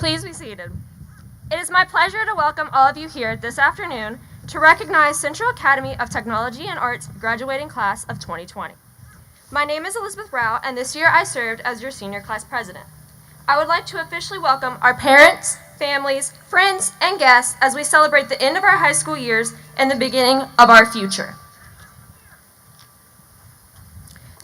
Please be seated. It is my pleasure to welcome all of you here this afternoon to recognize Central Academy of Technology and Arts graduating class of 2020. My name is Elizabeth Rao, and this year I served as your senior class president. I would like to officially welcome our parents, families, friends, and guests as we celebrate the end of our high school years and the beginning of our future.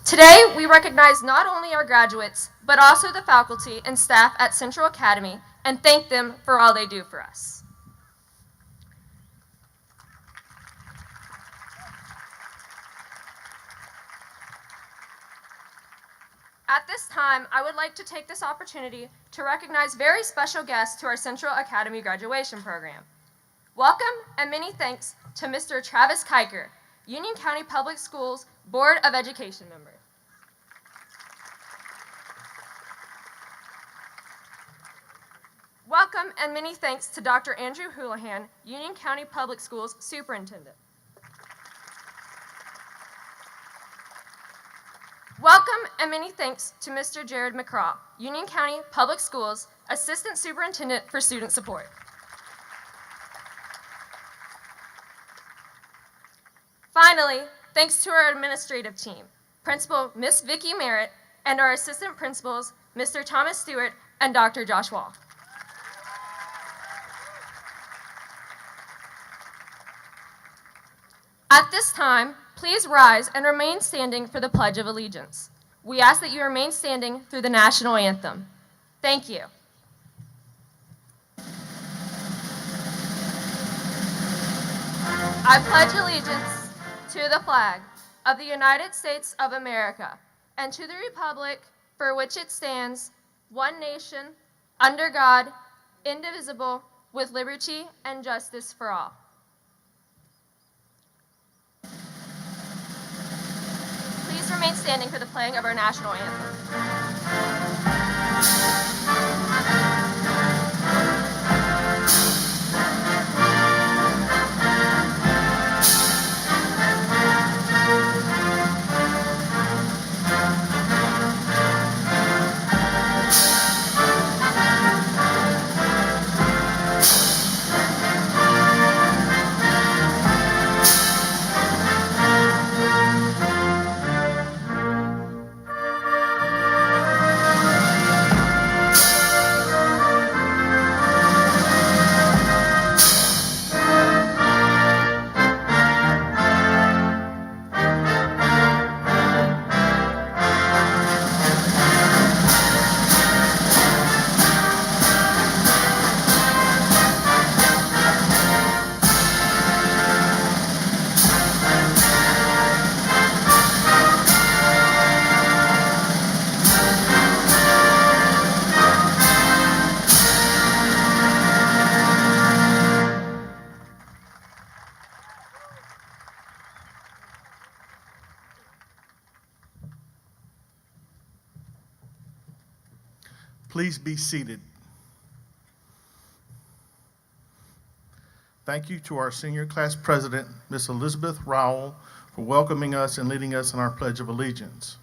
Today, we recognize not only our graduates, but also the faculty and staff at Central Academy and thank them for all they do for us. At this time, I would like to take this opportunity to recognize very special guests to our Central Academy graduation program. Welcome and many thanks to Mr. Travis Kiker, Union County Public Schools Board of Education member. Welcome and many thanks to Dr. Andrew Houlihan, Union County Public Schools Superintendent. Welcome and many thanks to Mr. Jared McCraw, Union County Public Schools Assistant Superintendent for Student Support. Finally, thanks to our administrative team, Principal Miss Vicki Merritt, and our assistant principals, Mr. Thomas Stewart and Dr. Josh Wall. At this time, please rise and remain standing for the Pledge of Allegiance. We ask that you remain standing through the national anthem. Thank you. I pledge allegiance to the flag of the United States of America and to the republic for which it stands, one nation, under God, indivisible, with liberty and justice for all. Please remain standing for the playing of our national anthem. Please be seated. Thank you to our senior class president, Ms. Elizabeth Rowell, for welcoming us and leading us in our Pledge of Allegiance.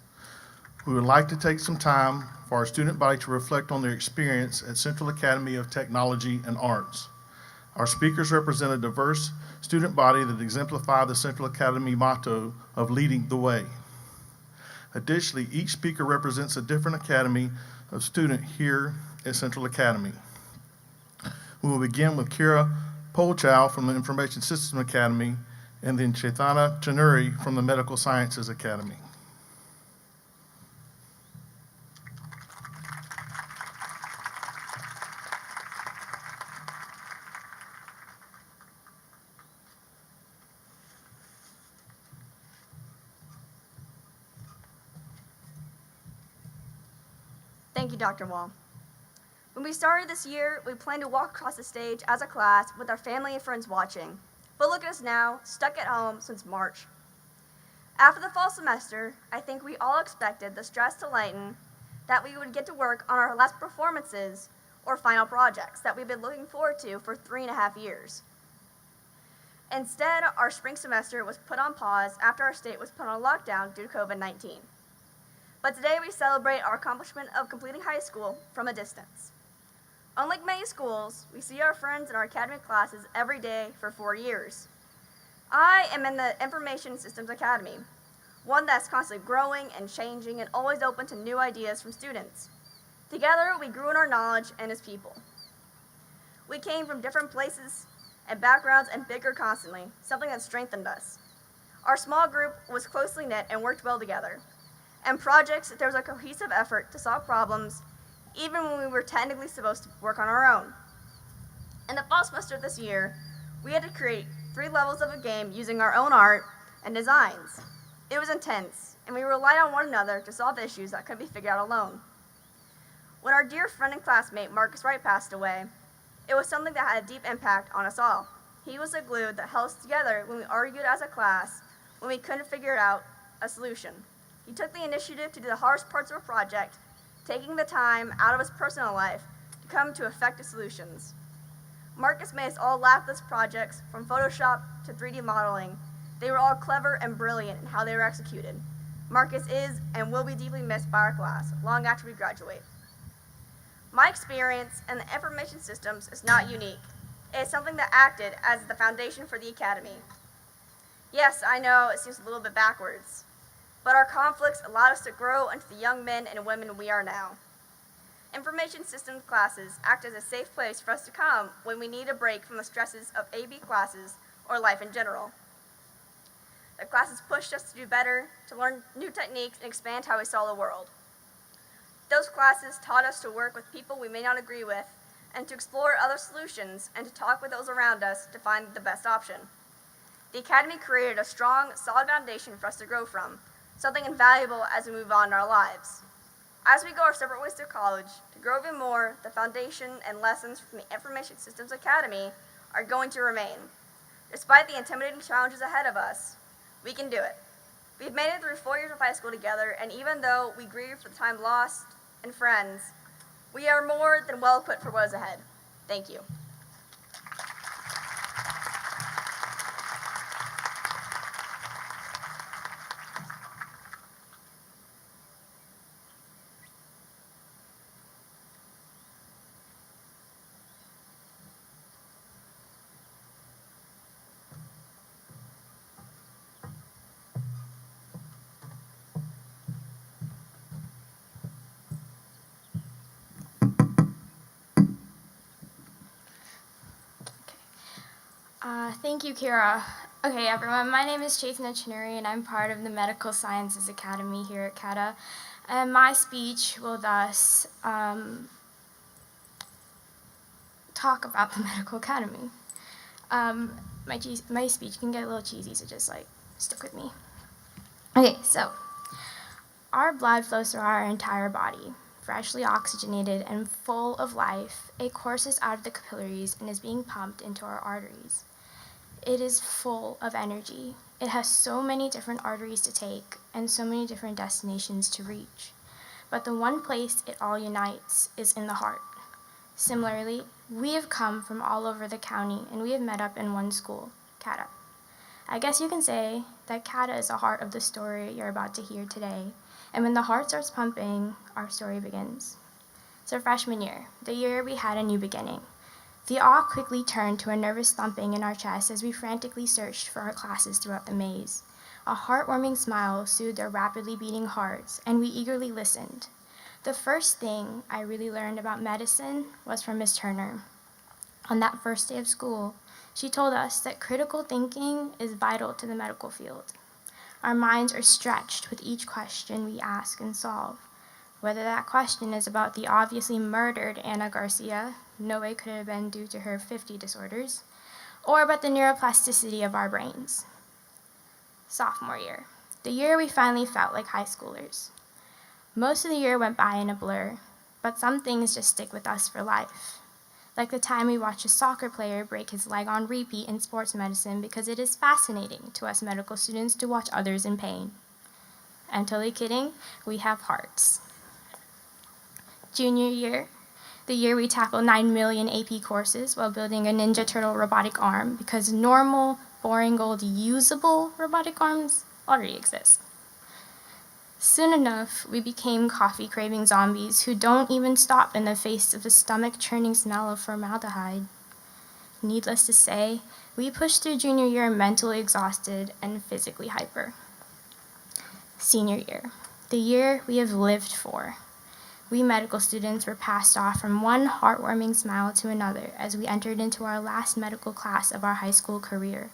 We would like to take some time for our student body to reflect on their experience at Central Academy of Technology and Arts. Our speakers represent a diverse student body that exemplify the Central Academy motto of leading the way. Additionally, each speaker represents a different academy of student here at Central Academy. We will begin with Kira Polchow from the Information Systems Academy and then Chetana from the Medical Sciences Academy. Thank you, Dr. Wall. When we started this year, we planned to walk across the stage as a class with our family and friends watching. But look at us now, stuck at home since March. After the fall semester, I think we all expected the stress to lighten, that we would get to work on our last performances or final projects that we've been looking forward to for 3.5 years. Instead, our spring semester was put on pause after our state was put on lockdown due to COVID-19. But today we celebrate our accomplishment of completing high school from a distance. Unlike many schools, we see our friends in our academic classes every day for 4 years. I am in the Information Systems Academy, one that's constantly growing and changing and always open to new ideas from students. Together, we grew in our knowledge and as people. We came from different places and backgrounds and bigger constantly, something that strengthened us. Our small group was closely knit and worked well together. And projects, there was a cohesive effort to solve problems, even when we were technically supposed to work on our own. In the fall semester of this year, we had to create 3 levels of a game using our own art and designs. It was intense, and we relied on one another to solve issues that couldn't be figured out alone. When our dear friend and classmate Marcus Wright passed away, it was something that had a deep impact on us all. He was the glue that held us together when we argued as a class, when we couldn't figure out a solution. He took the initiative to do the hardest parts of a project, taking the time out of his personal life to come to effective solutions. Marcus made us all laugh with his projects, from Photoshop to 3D modeling. They were all clever and brilliant in how they were executed. Marcus is and will be deeply missed by our class long after we graduate. My experience in the information systems is not unique. It is something that acted as the foundation for the academy. Yes, I know it seems a little bit backwards, but our conflicts allowed us to grow into the young men and women we are now. Information systems classes act as a safe place for us to come when we need a break from the stresses of AB classes or life in general. The classes pushed us to do better, to learn new techniques, and expand how we saw the world. Those classes taught us to work with people we may not agree with, and to explore other solutions, and to talk with those around us to find the best option. The Academy created a strong, solid foundation for us to grow from, something invaluable as we move on in our lives. As we go our separate ways to college, to grow even more, the foundation and lessons from the Information Systems Academy are going to remain. Despite the intimidating challenges ahead of us, we can do it. We've made it through 4 years of high school together, and even though we grieve for the time lost and friends, we are more than well equipped for what is ahead. Thank you. Thank you, Kira. Okay, everyone, my name is Chetana, and I'm part of the Medical Sciences Academy here at CATA. And my speech will thus talk about the Medical Academy. My speech can get a little cheesy, so just stick with me. Okay, so our blood flows through our entire body, freshly oxygenated and full of life. It courses out of the capillaries and is being pumped into our arteries. It is full of energy. It has so many different arteries to take and so many different destinations to reach. But the one place it all unites is in the heart. Similarly, we have come from all over the county and we have met up in one school, CATA. I guess you can say that CATA is the heart of the story you're about to hear today. And when the heart starts pumping, our story begins. So freshman year, the year we had a new beginning. The awe quickly turned to a nervous thumping in our chest as we frantically searched for our classes throughout the maze. A heartwarming smile soothed our rapidly beating hearts, and we eagerly listened. The first thing I really learned about medicine was from Miss Turner. On that first day of school, she told us that critical thinking is vital to the medical field. Our minds are stretched with each question we ask and solve. Whether that question is about the obviously murdered Anna Garcia, no way could it have been due to her 50 disorders, or about the neuroplasticity of our brains. Sophomore year, the year we finally felt like high schoolers. Most of the year went by in a blur, but some things just stick with us for life. Like the time we watched a soccer player break his leg on repeat in sports medicine because it is fascinating to us medical students to watch others in pain. I'm totally kidding, we have hearts. Junior year, the year we tackled 9 million AP courses while building a Ninja Turtle robotic arm because normal, boring old usable robotic arms already exist. Soon enough, we became coffee-craving zombies who don't even stop in the face of the stomach-churning smell of formaldehyde. Needless to say, we pushed through junior year mentally exhausted and physically hyper. Senior year, the year we have lived for. We medical students were passed off from one heartwarming smile to another as we entered into our last medical class of our high school career.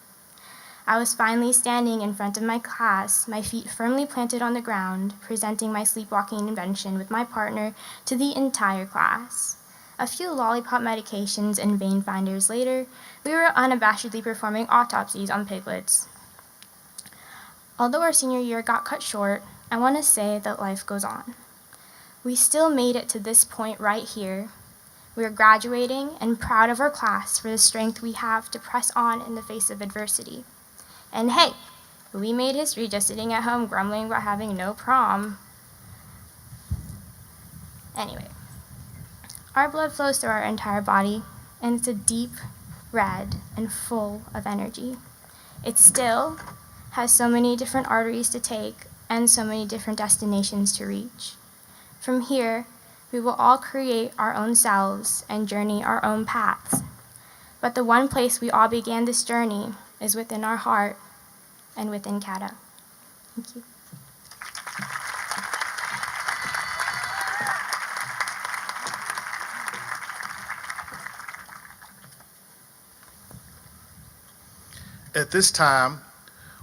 I was finally standing in front of my class, my feet firmly planted on the ground, presenting my sleepwalking invention with my partner to the entire class. A few lollipop medications and vein finders later, we were unabashedly performing autopsies on piglets. Although our senior year got cut short, I want to say that life goes on. We still made it to this point right here. We are graduating and proud of our class for the strength we have to press on in the face of adversity. And hey, we made history just sitting at home grumbling about having no prom. Anyway, our blood flows through our entire body, and it's a deep red and full of energy. It still has so many different arteries to take and so many different destinations to reach. From here, we will all create our own selves and journey our own paths. But the one place we all began this journey is within our heart and within CATA. Thank you. At this time,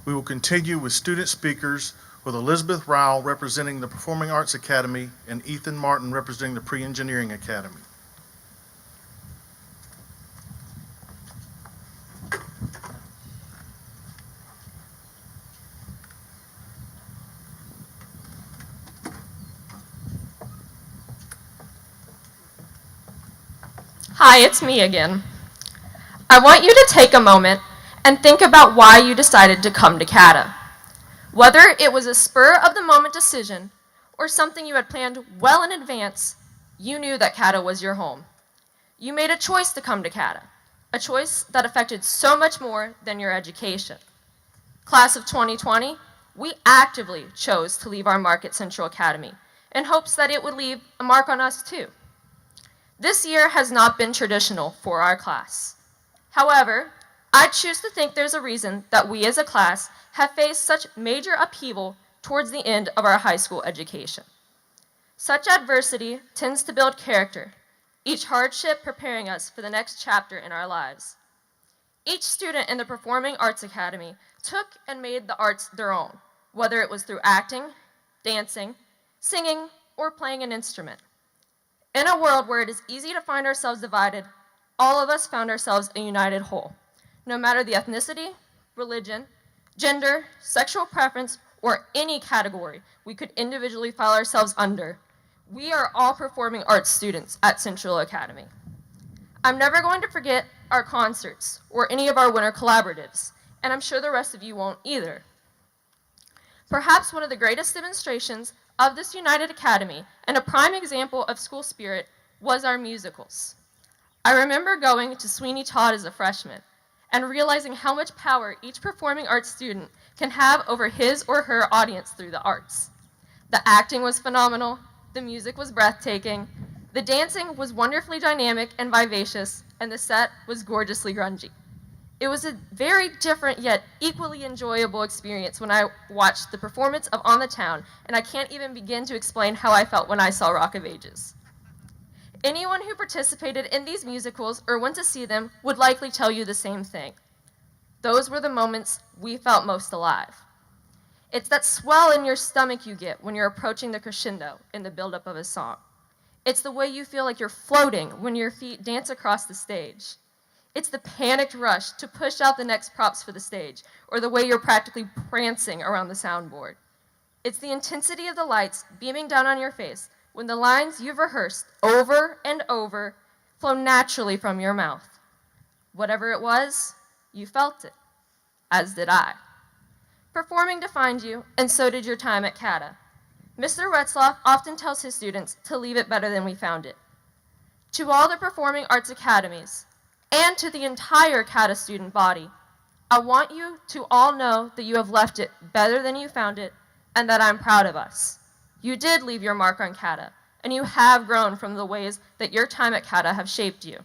we will continue with student speakers with Elizabeth Rowell representing the Performing Arts Academy and Ethan Martin representing the Pre-Engineering Academy. Hi, it's me again. I want you to take a moment and think about why you decided to come to CATA. Whether it was a spur-of-the-moment decision or something you had planned well in advance, you knew that CATA was your home. You made a choice to come to CATA, a choice that affected so much more than your education. Class of 2020, we actively chose to leave our mark at Central Academy in hopes that it would leave a mark on us too. This year has not been traditional for our class. However, I choose to think there's a reason that we as a class have faced such major upheaval towards the end of our high school education. Such adversity tends to build character, each hardship preparing us for the next chapter in our lives. Each student in the Performing Arts Academy took and made the arts their own, whether it was through acting, dancing, singing, or playing an instrument. In a world where it is easy to find ourselves divided, all of us found ourselves a united whole. No matter the ethnicity, religion, gender, sexual preference, or any category we could individually file ourselves under, we are all performing arts students at Central Academy. I'm never going to forget our concerts or any of our winter collaboratives, and I'm sure the rest of you won't either. Perhaps one of the greatest demonstrations of this United Academy and a prime example of school spirit was our musicals. I remember going to Sweeney Todd as a freshman and realizing how much power each performing arts student can have over his or her audience through the arts. The acting was phenomenal, the music was breathtaking, the dancing was wonderfully dynamic and vivacious, and the set was gorgeously grungy. It was a very different yet equally enjoyable experience when I watched the performance of On the Town, and I can't even begin to explain how I felt when I saw Rock of Ages. Anyone who participated in these musicals or went to see them would likely tell you the same thing. Those were the moments we felt most alive. It's that swell in your stomach you get when you're approaching the crescendo in the buildup of a song. It's the way you feel like you're floating when your feet dance across the stage. It's the panicked rush to push out the next props for the stage, or the way you're practically prancing around the soundboard. It's the intensity of the lights beaming down on your face when the lines you've rehearsed over and over flow naturally from your mouth. Whatever it was, you felt it, as did I. Performing defined you, and so did your time at CATA. Mr. Retzloff often tells his students to leave it better than we found it. To all the Performing Arts Academies, and to the entire CATA student body, I want you to all know that you have left it better than you found it, and that I'm proud of us. You did leave your mark on CATA, and you have grown from the ways that your time at CATA have shaped you.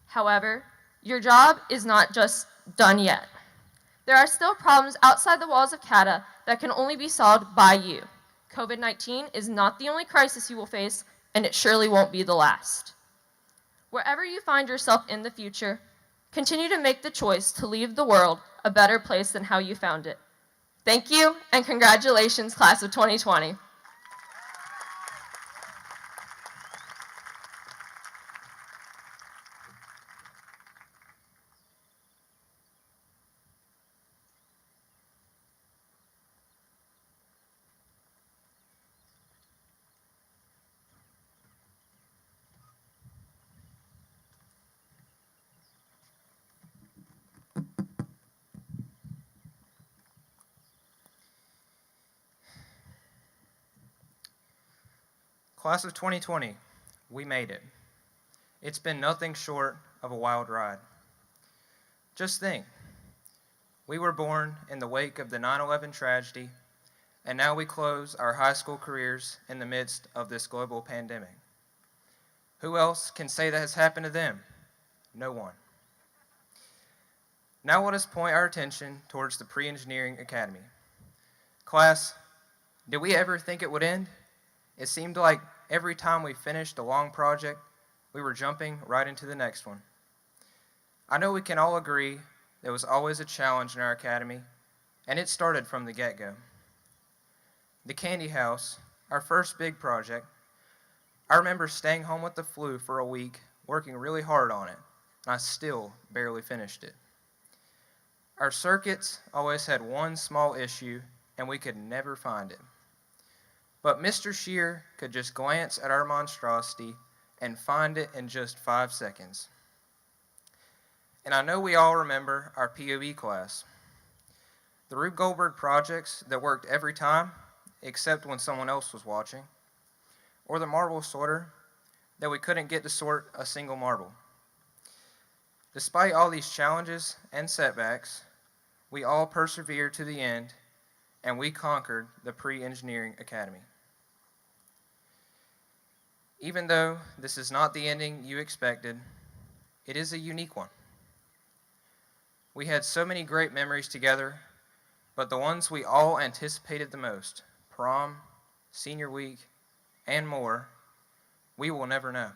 However, your job is not just done yet. There are still problems outside the walls of CATA that can only be solved by you. COVID-19 is not the only crisis you will face, and it surely won't be the last. Wherever you find yourself in the future, continue to make the choice to leave the world a better place than how you found it. Thank you, and congratulations, class of 2020. Class of 2020, we made it. It's been nothing short of a wild ride. Just think, we were born in the wake of the 9/11 tragedy, and now we close our high school careers in the midst of this global pandemic. Who else can say that has happened to them? No one. Now let us point our attention towards the Pre-Engineering Academy. Class, did we ever think it would end? It seemed like every time we finished a long project, we were jumping right into the next one. I know we can all agree there was always a challenge in our academy, and it started from the get-go. The candy house, our first big project, I remember staying home with the flu for a week, working really hard on it, and I still barely finished it. Our circuits always had one small issue, and we could never find it. But Mr. Shear could just glance at our monstrosity and find it in just 5 seconds. And I know we all remember our POE class. The Rube Goldberg projects that worked every time, except when someone else was watching. Or the marble sorter that we couldn't get to sort a single marble. Despite all these challenges and setbacks, we all persevered to the end, and we conquered the Pre-Engineering Academy. Even though this is not the ending you expected, it is a unique one. We had so many great memories together, but the ones we all anticipated the most, prom, senior week, and more, we will never know.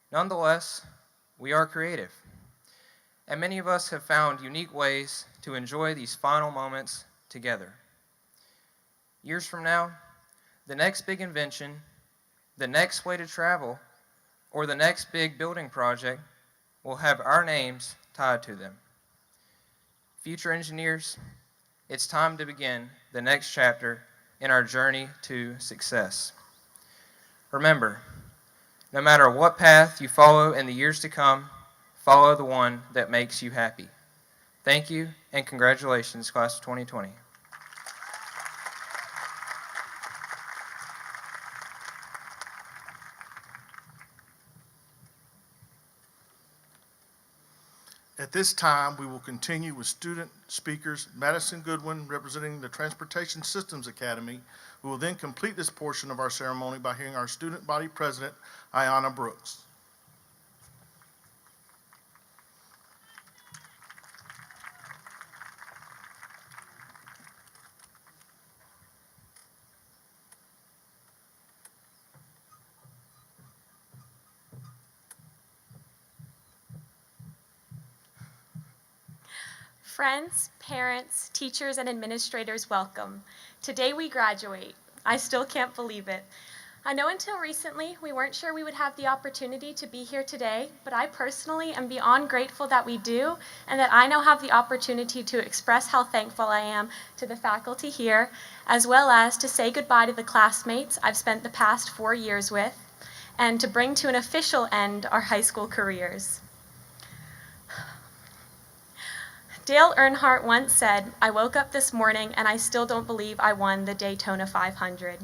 Nonetheless, we are creative, and many of us have found unique ways to enjoy these final moments together. Years from now, the next big invention, the next way to travel, or the next big building project will have our names tied to them. Future engineers, it's time to begin the next chapter in our journey to success. Remember, no matter what path you follow in the years to come, follow the one that makes you happy. Thank you, and congratulations, class of 2020. At this time, we will continue with student speakers Madison Goodwin representing the Transportation Systems Academy. We will then complete this portion of our ceremony by hearing our student body president, Ayanna Brooks. Friends, parents, teachers, and administrators, welcome. Today we graduate. I still can't believe it. I know until recently we weren't sure we would have the opportunity to be here today, but I personally am beyond grateful that we do and that I now have the opportunity to express how thankful I am to the faculty here, as well as to say goodbye to the classmates I've spent the past 4 years with, and to bring to an official end our high school careers. Dale Earnhardt once said, "I woke up this morning and I still don't believe I won the Daytona 500.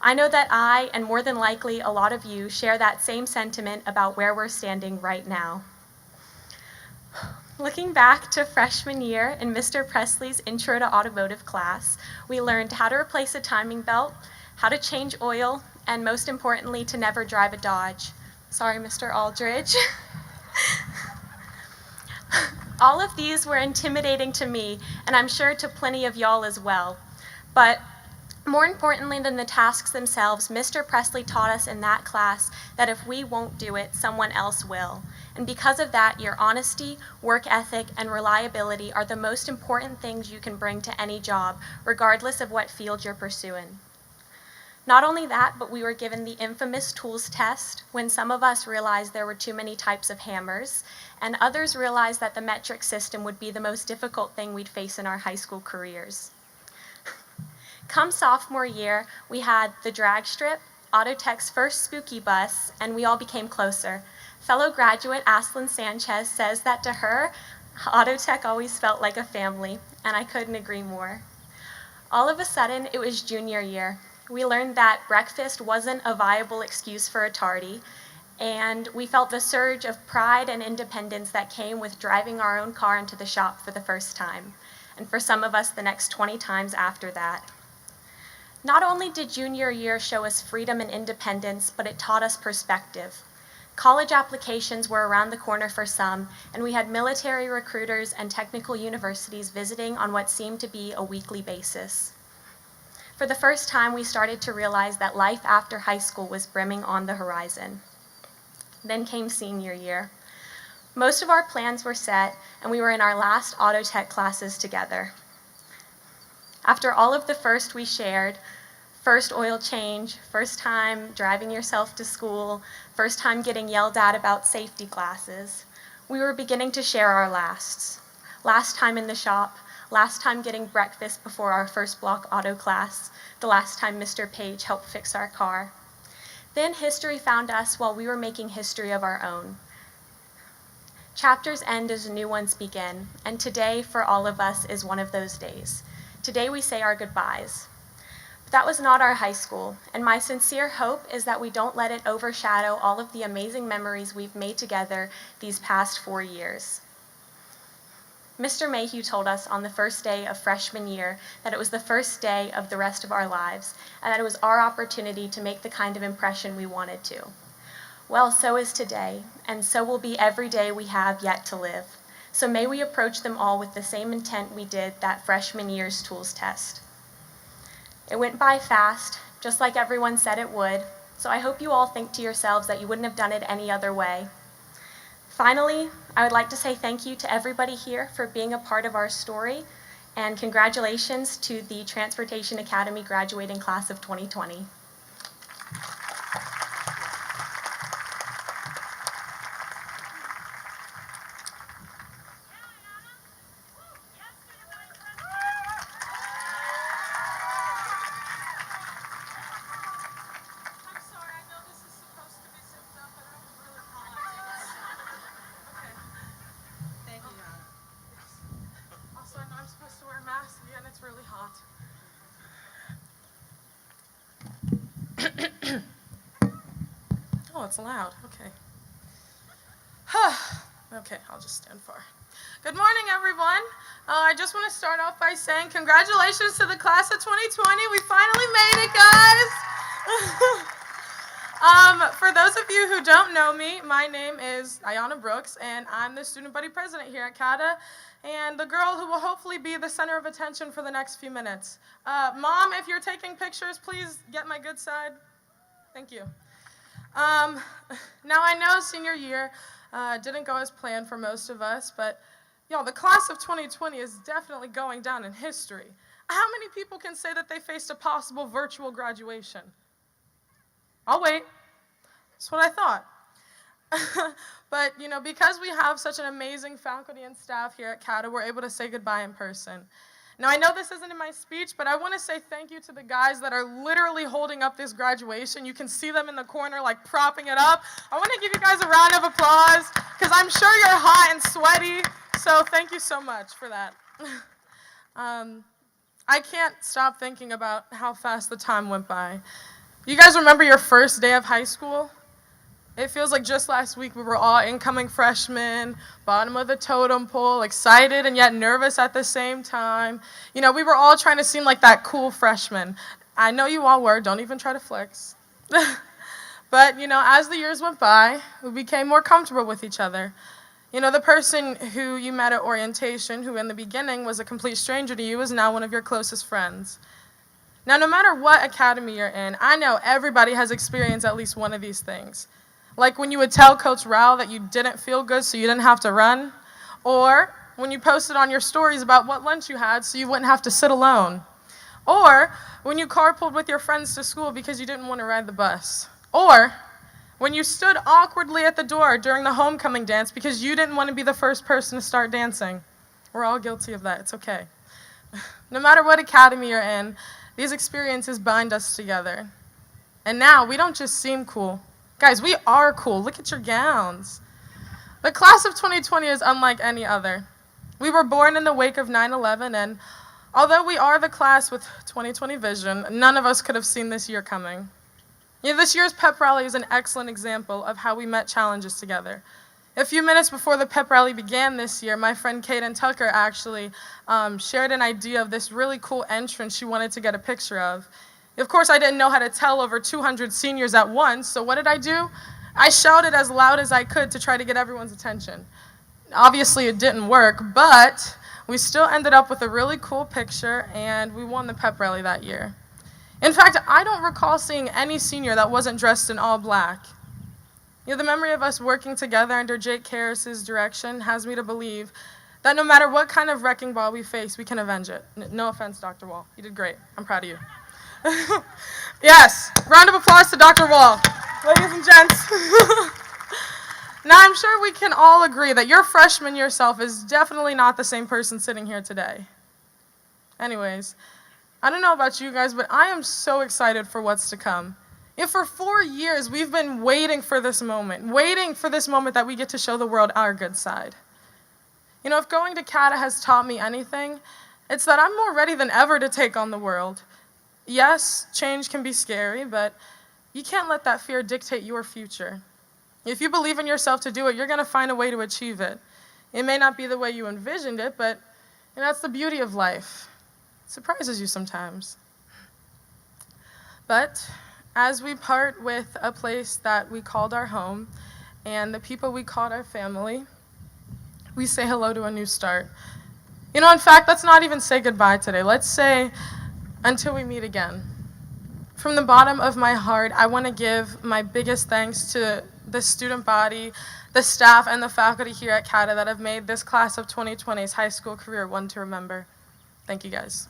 I know that I, and more than likely a lot of you, share that same sentiment about where we're standing right now. Looking back to freshman year in Mr. Presley's Intro to Automotive class, we learned how to replace a timing belt, how to change oil, and most importantly, to never drive a Dodge. Sorry, Mr. Aldridge. All of these were intimidating to me, and I'm sure to plenty of y'all as well. But more importantly than the tasks themselves, Mr. Presley taught us in that class that if we won't do it, someone else will. And because of that, your honesty, work ethic, and reliability are the most important things you can bring to any job, regardless of what field you're pursuing. Not only that, but we were given the infamous tools test when some of us realized there were too many types of hammers, and others realized that the metric system would be the most difficult thing we'd face in our high school careers. Come sophomore year, we had the drag strip, Autotech's first spooky bus, and we all became closer. Fellow graduate Ashlyn Sanchez says that to her, Autotech always felt like a family, and I couldn't agree more. All of a sudden, it was junior year. We learned that breakfast wasn't a viable excuse for a tardy, and we felt the surge of pride and independence that came with driving our own car into the shop for the first time, and for some of us, the next 20 times after that. Not only did junior year show us freedom and independence, but it taught us perspective. College applications were around the corner for some, and we had military recruiters and technical universities visiting on what seemed to be a weekly basis. For the first time, we started to realize that life after high school was brimming on the horizon. Then came senior year. Most of our plans were set, and we were in our last auto tech classes together. After all of the first we shared, first oil change, first time driving yourself to school, first time getting yelled at about safety classes, we were beginning to share our lasts. Last time in the shop, last time getting breakfast before our first block auto class, the last time Mr. Page helped fix our car. Then history found us while we were making history of our own. Chapters end as new ones begin, and today for all of us is one of those days. Today we say our goodbyes. But that was not our high school, and my sincere hope is that we don't let it overshadow all of the amazing memories we've made together these past 4 years. Mr. Mayhew told us on the first day of freshman year that it was the first day of the rest of our lives, and that it was our opportunity to make the kind of impression we wanted to. Well, so is today, and so will be every day we have yet to live. So may we approach them all with the same intent we did that freshman year's tools test. It went by fast, just like everyone said it would, so I hope you all think to yourselves that you wouldn't have done it any other way. Finally, I would like to say thank you to everybody here for being a part of our story, and congratulations to the Transportation Academy graduating class of 2020. Oh, it's loud. Okay. Okay, I'll just stand far. Good morning, everyone. I just want to start off by saying congratulations to the class of 2020. We finally made it, guys. For those of you who don't know me, my name is Ayanna Brooks, and I'm the student body president here at CATA, and the girl who will hopefully be the center of attention for the next few minutes. Mom, if you're taking pictures, please get my good side. Thank you. Now I know senior year didn't go as planned for most of us, but y'all, the class of 2020 is definitely going down in history. How many people can say that they faced a possible virtual graduation? I'll wait. That's what I thought. But, because we have such an amazing faculty and staff here at CATA, we're able to say goodbye in person. Now, I know this isn't in my speech, but I want to say thank you to the guys that are literally holding up this graduation. You can see them in the corner, like, propping it up. I want to give you guys a round of applause, because I'm sure you're hot and sweaty, so thank you so much for that. I can't stop thinking about how fast the time went by. You guys remember your first day of high school? It feels like just last week we were all incoming freshmen, bottom of the totem pole, excited and yet nervous at the same time. You know, we were all trying to seem like that cool freshman. I know you all were, don't even try to flex. But, you know, as the years went by, we became more comfortable with each other. You know, the person who you met at orientation, who in the beginning was a complete stranger to you, is now one of your closest friends. Now, no matter what academy you're in, I know everybody has experienced at least one of these things. Like when you would tell Coach Rao that you didn't feel good so you didn't have to run, or when you posted on your stories about what lunch you had so you wouldn't have to sit alone, or when you carpooled with your friends to school because you didn't want to ride the bus, or when you stood awkwardly at the door during the homecoming dance because you didn't want to be the first person to start dancing. We're all guilty of that. It's okay. No matter what academy you're in, these experiences bind us together. And now we don't just seem cool. Guys, we are cool. Look at your gowns. The class of 2020 is unlike any other. We were born in the wake of 9/11, and although we are the class with 2020 vision, none of us could have seen this year coming. You know, this year's pep rally is an excellent example of how we met challenges together. A few minutes before the pep rally began this year, my friend Kaden Tucker actually shared an idea of this really cool entrance she wanted to get a picture of. Of course, I didn't know how to tell over 200 seniors at once, so what did I do? I shouted as loud as I could to try to get everyone's attention. Obviously, it didn't work, but we still ended up with a really cool picture, and we won the pep rally that year. In fact, I don't recall seeing any senior that wasn't dressed in all black. You know, the memory of us working together under Jake Karras' direction has me to believe that no matter what kind of wrecking ball we face, we can avenge it. No offense, Dr. Wall. You did great. I'm proud of you. Yes, round of applause to Dr. Wall. Ladies and gents. Now, I'm sure we can all agree that your freshman yourself is definitely not the same person sitting here today. Anyways, I don't know about you guys, but I am so excited for what's to come. If for 4 years we've been waiting for this moment that we get to show the world our good side. You know, if going to CATA has taught me anything, it's that I'm more ready than ever to take on the world. Yes, change can be scary, but you can't let that fear dictate your future. If you believe in yourself to do it, you're going to find a way to achieve it. It may not be the way you envisioned it, but that's the beauty of life. It surprises you sometimes. But as we part with a place that we called our home and the people we called our family, we say hello to a new start. You know, in fact, let's not even say goodbye today. Let's say until we meet again. From the bottom of my heart, I want to give my biggest thanks to the student body, the staff, and the faculty here at CATA that have made this class of 2020's high school career one to remember. Thank you, guys.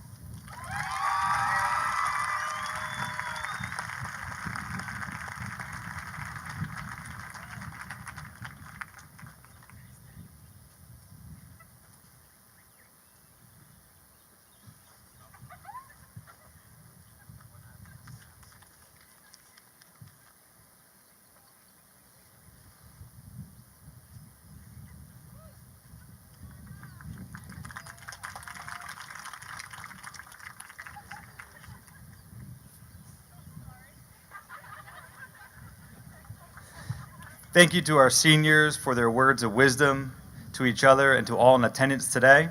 Thank you to our seniors for their words of wisdom to each other and to all in attendance today.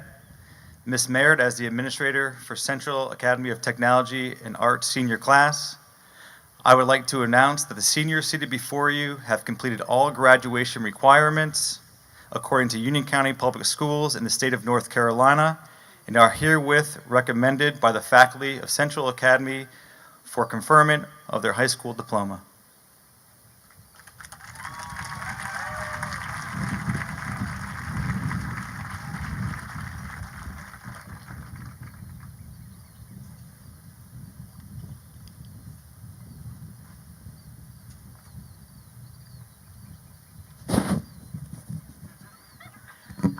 Ms. Merritt, as the administrator for Central Academy of Technology and Arts senior class, I would like to announce that the seniors seated before you have completed all graduation requirements according to Union County Public Schools in the state of North Carolina and are herewith recommended by the faculty of Central Academy for conferment of their high school diploma.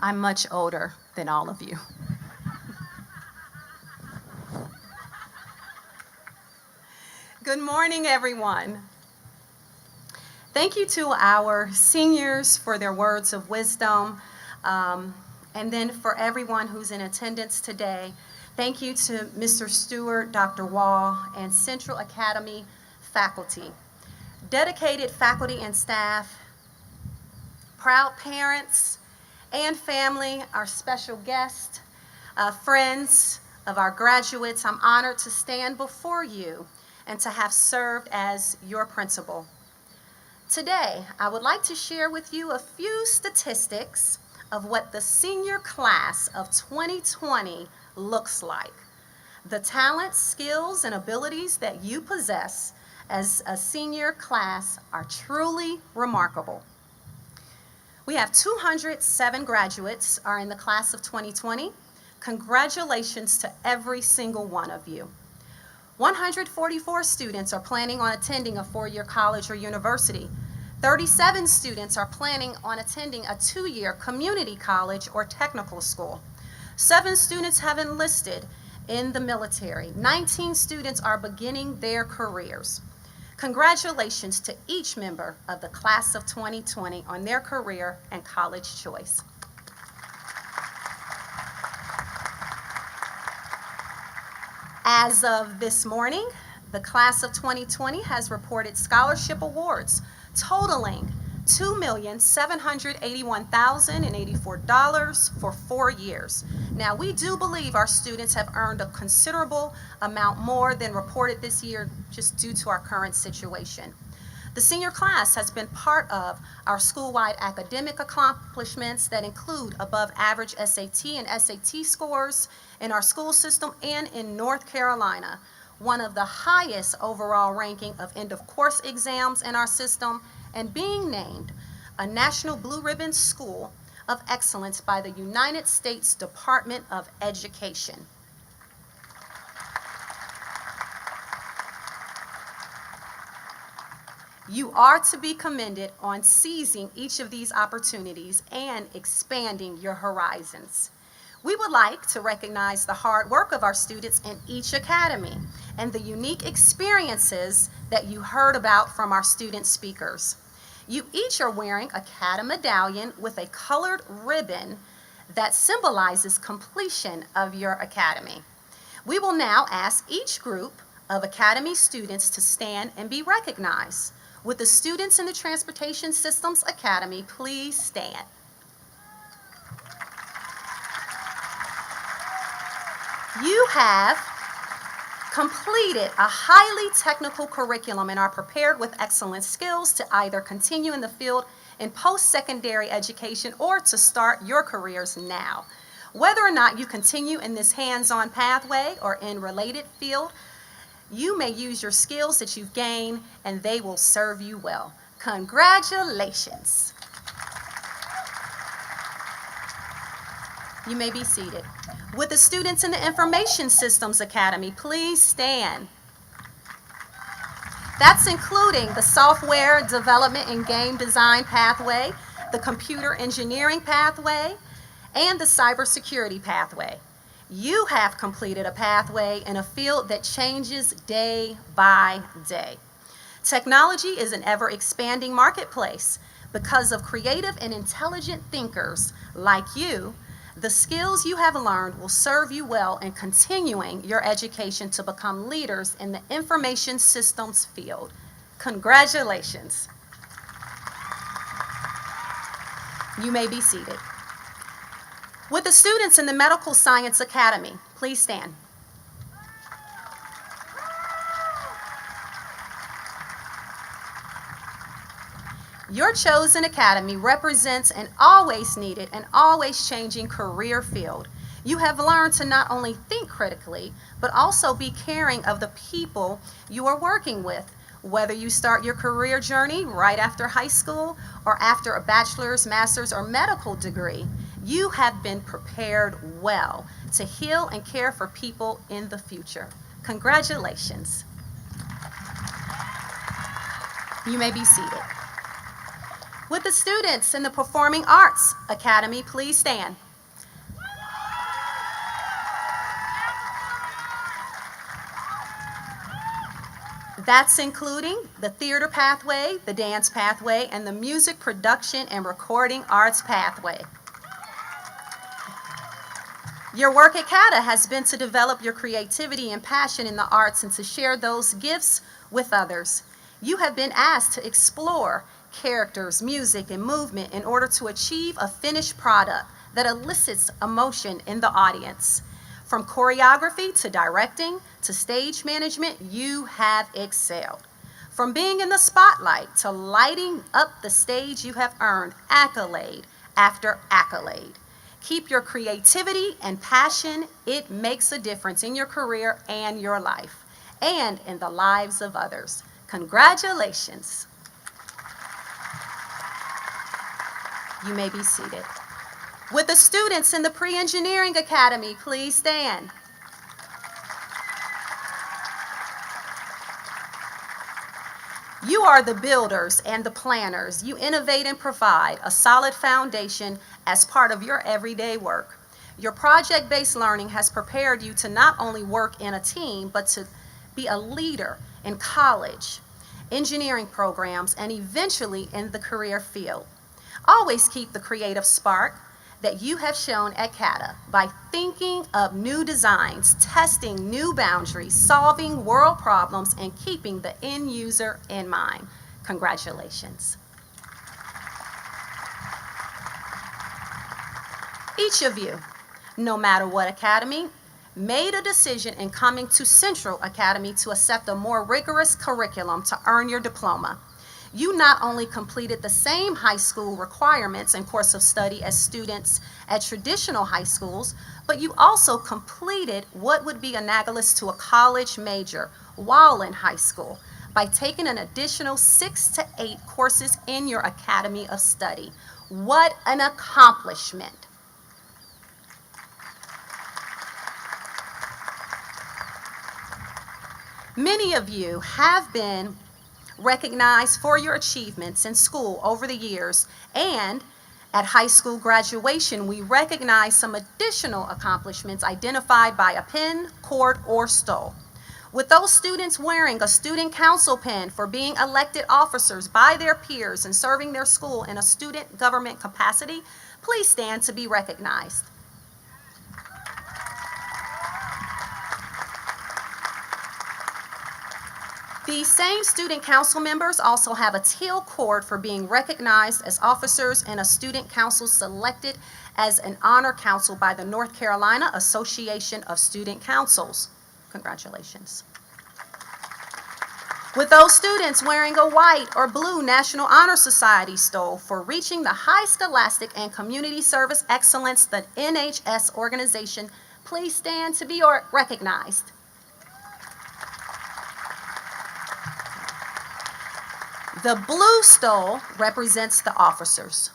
I'm much older than all of you. Good morning, everyone. Thank you to our seniors for their words of wisdom, and then for everyone who's in attendance today. Thank you to Mr. Stewart, Dr. Wall, and Central Academy faculty. dedicated faculty and staff, proud parents and family, our special guests, friends of our graduates, I'm honored to stand before you and to have served as your principal. Today, I would like to share with you a few statistics of what the senior class of 2020 looks like. The talents, skills, and abilities that you possess as a senior class are truly remarkable. We have 207 graduates are in the class of 2020. Congratulations to every single one of you. 144 students are planning on attending a four-year college or university. 37 students are planning on attending a two-year community college or technical school. 7 students have enlisted in the military. 19 students are beginning their careers. Congratulations to each member of the class of 2020 on their career and college choice. As of this morning, the class of 2020 has reported scholarship awards totaling $2,781,084 for 4 years. Now, we do believe our students have earned a considerable amount more than reported this year just due to our current situation. The senior class has been part of our school-wide academic accomplishments that include above average SAT and SAT scores in our school system and in North Carolina, one of the highest overall ranking of end-of-course exams in our system, and being named a National Blue Ribbon School of Excellence by the United States Department of Education. You are to be commended on seizing each of these opportunities and expanding your horizons. We would like to recognize the hard work of our students in each academy and the unique experiences that you heard about from our student speakers. You each are wearing a CATA medallion with a colored ribbon that symbolizes completion of your academy. We will now ask each group of academy students to stand and be recognized. Would the students in the Transportation Systems Academy please stand? You have completed a highly technical curriculum and are prepared with excellent skills to either continue in the field in post-secondary education or to start your careers now. Whether or not you continue in this hands-on pathway or in related field, you may use your skills that you've gained and they will serve you well. Congratulations. You may be seated. Would the students in the Information Systems Academy please stand? That's including the software development and game design pathway, the computer engineering pathway, and the cybersecurity pathway. You have completed a pathway in a field that changes day by day. Technology is an ever-expanding marketplace. Because of creative and intelligent thinkers like you, the skills you have learned will serve you well in continuing your education to become leaders in the information systems field. Congratulations. You may be seated. Would the students in the Medical Science Academy please stand? Your chosen academy represents an always needed and always changing career field. You have learned to not only think critically, but also be caring of the people you are working with. Whether you start your career journey right after high school or after a bachelor's, master's, or medical degree, you have been prepared well to heal and care for people in the future. Congratulations. You may be seated. Would the students in the Performing Arts Academy please stand? That's including the theater pathway, the dance pathway, and the music production and recording arts pathway. Your work at CATA has been to develop your creativity and passion in the arts and to share those gifts with others. You have been asked to explore characters, music, and movement in order to achieve a finished product that elicits emotion in the audience. From choreography to directing to stage management, you have excelled. From being in the spotlight to lighting up the stage, you have earned accolade after accolade. Keep your creativity and passion. It makes a difference in your career and your life, and in the lives of others. Congratulations. You may be seated. Would the students in the Pre-Engineering Academy please stand? You are the builders and the planners. You innovate and provide a solid foundation as part of your everyday work. Your project-based learning has prepared you to not only work in a team, but to be a leader in college, engineering programs, and eventually in the career field. Always keep the creative spark that you have shown at CATA by thinking of new designs, testing new boundaries, solving world problems, and keeping the end user in mind. Congratulations. Each of you, no matter what academy, made a decision in coming to Central Academy to accept a more rigorous curriculum to earn your diploma. You not only completed the same high school requirements and course of study as students at traditional high schools, but you also completed what would be analogous to a college major while in high school by taking an additional 6 to 8 courses in your academy of study. What an accomplishment! Many of you have been recognized for your achievements in school over the years, and at high school graduation, we recognize some additional accomplishments identified by a pin, cord, or stole. With those students wearing a student council pin for being elected officers by their peers and serving their school in a student government capacity, please stand to be recognized. These same student council members also have a teal cord for being recognized as officers in a student council selected as an honor council by the North Carolina Association of Student Councils. Congratulations. With those students wearing a white or blue National Honor Society stole for reaching the high scholastic and community service excellence, the NHS organization, please stand to be recognized. The blue stole represents the officers.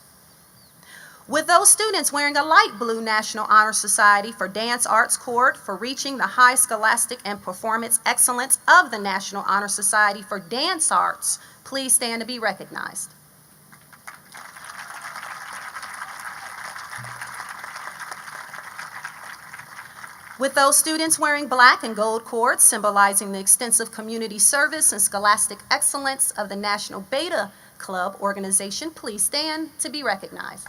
With those students wearing a light blue National Honor Society for Dance Arts cord for reaching the high scholastic and performance excellence of the National Honor Society for Dance Arts, please stand to be recognized. With those students wearing black and gold cords symbolizing the extensive community service and scholastic excellence of the National Beta Club organization, please stand to be recognized.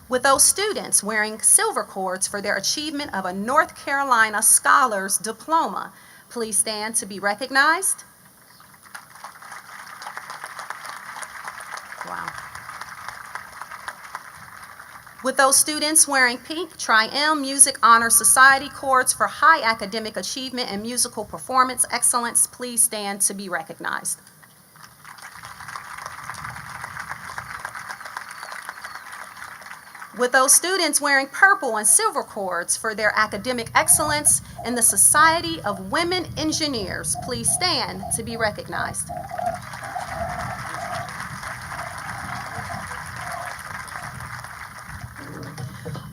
With those students wearing silver cords for their achievement of a North Carolina Scholars Diploma, please stand to be recognized. Wow. With those students wearing pink Tri-M Music Honor Society cords for high academic achievement and musical performance excellence, please stand to be recognized. With those students wearing purple and silver cords for their academic excellence in the Society of Women Engineers, please stand to be recognized.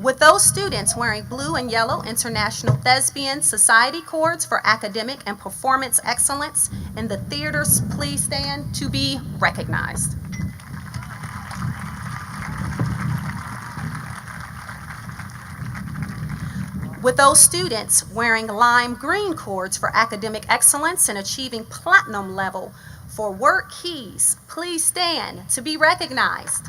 With those students wearing blue and yellow International Thespian Society cords for academic and performance excellence in the theaters, please stand to be recognized. With those students wearing lime green cords for academic excellence and achieving platinum level for work keys, please stand to be recognized.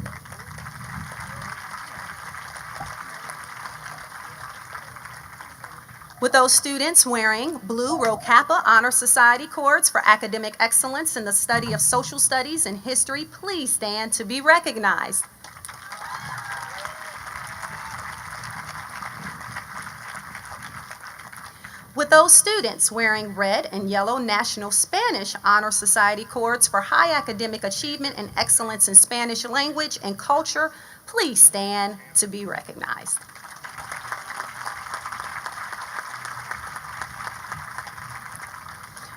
With those students wearing blue Rho Kappa Honor Society cords for academic excellence in the study of social studies and history, please stand to be recognized. With those students wearing red and yellow National Spanish Honor Society cords for high academic achievement and excellence in Spanish language and culture, please stand to be recognized.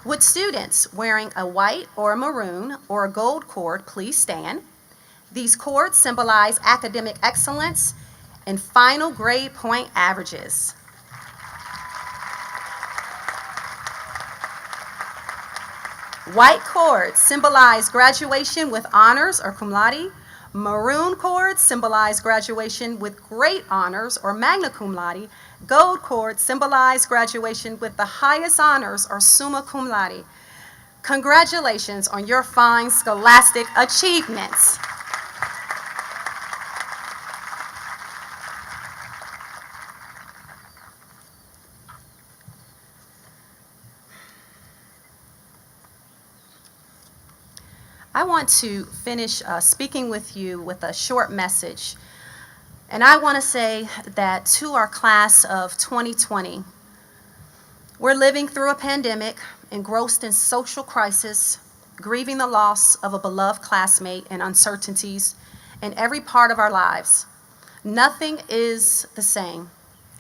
With students wearing a white or a maroon or a gold cord, please stand. These cords symbolize academic excellence and final grade point averages. White cords symbolize graduation with honors or cum laude. Maroon cords symbolize graduation with great honors or magna cum laude. Gold cords symbolize graduation with the highest honors or summa cum laude. Congratulations on your fine scholastic achievements. I want to finish speaking with you with a short message. And I want to say that to our class of 2020, we're living through a pandemic, engrossed in social crisis, grieving the loss of a beloved classmate and uncertainties in every part of our lives. Nothing is the same.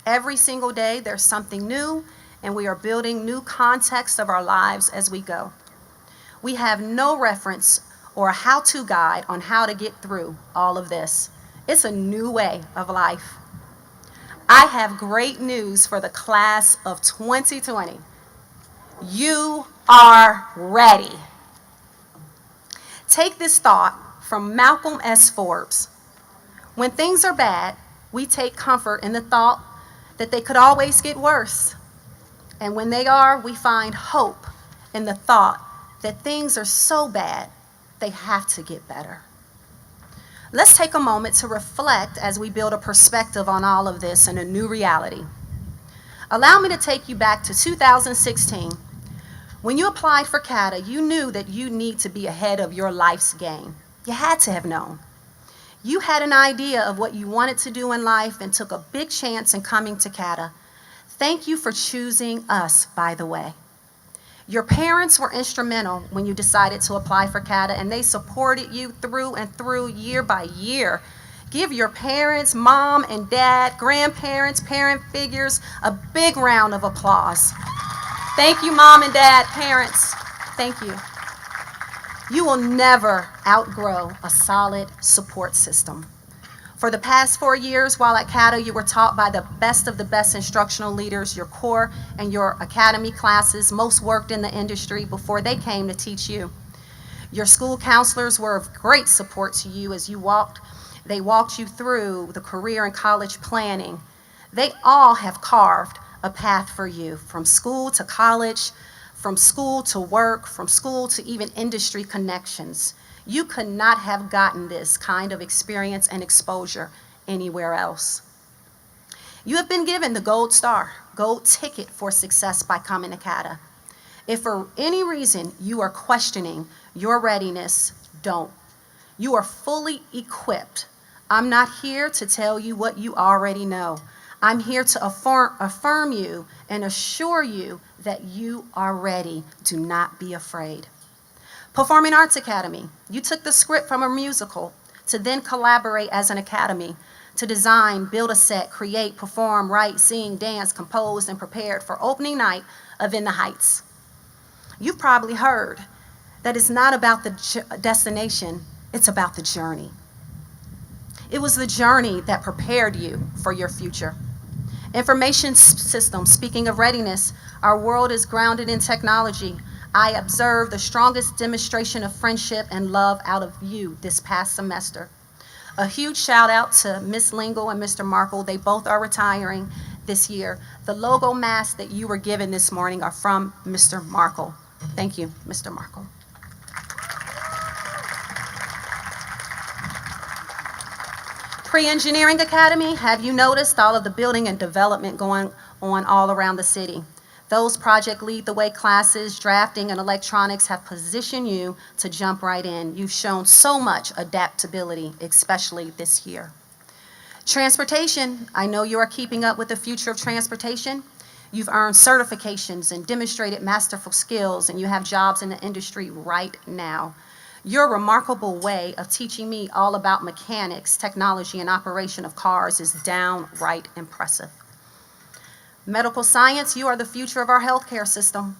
Every single day there's something new, and we are building new contexts of our lives as we go. We have no reference or a how-to guide on how to get through all of this. It's a new way of life. I have great news for the class of 2020. You are ready. Take this thought from Malcolm S. Forbes. When things are bad, we take comfort in the thought that they could always get worse. And when they are, we find hope in the thought that things are so bad, they have to get better. Let's take a moment to reflect as we build a perspective on all of this in a new reality. Allow me to take you back to 2016. When you applied for CATA, you knew that you need to be ahead of your life's game. You had to have known. You had an idea of what you wanted to do in life and took a big chance in coming to CATA. Thank you for choosing us, by the way. Your parents were instrumental when you decided to apply for CATA, and they supported you through and through, year by year. Give your parents, mom and dad, grandparents, parent figures a big round of applause. Thank you, mom and dad, parents. Thank you. You will never outgrow a solid support system. For the past 4 years while at CATA, you were taught by the best of the best instructional leaders. Your core and your academy classes most worked in the industry before they came to teach you. Your school counselors were of great support to you as they walked you through the career and college planning. They all have carved a path for you from school to college, from school to work, from school to even industry connections. You could not have gotten this kind of experience and exposure anywhere else. You have been given the gold star, gold ticket for success by coming to CATA. If for any reason you are questioning your readiness, don't. You are fully equipped. I'm not here to tell you what you already know. I'm here to affirm you and assure you that you are ready. Do not be afraid. Performing Arts Academy. You took the script from a musical to then collaborate as an academy to design, build a set, create, perform, write, sing, dance, compose, and prepared for opening night of In the Heights. You've probably heard that it's not about the destination, it's about the journey. It was the journey that prepared you for your future. Information systems, speaking of readiness, our world is grounded in technology. I observed the strongest demonstration of friendship and love out of you this past semester. A huge shout out to Ms. Lingle and Mr. Markle. They both are retiring this year. The logo masks that you were given this morning are from Mr. Markle. Thank you, Mr. Markle. Pre-Engineering Academy, have you noticed all of the building and development going on all around the city. Those Project Lead the Way classes, drafting, and electronics have positioned you to jump right in. You've shown so much adaptability, especially this year. Transportation, I know you are keeping up with the future of transportation. You've earned certifications and demonstrated masterful skills, and you have jobs in the industry right now. Your remarkable way of teaching me all about mechanics, technology, and operation of cars is downright impressive. Medical science, you are the future of our healthcare system.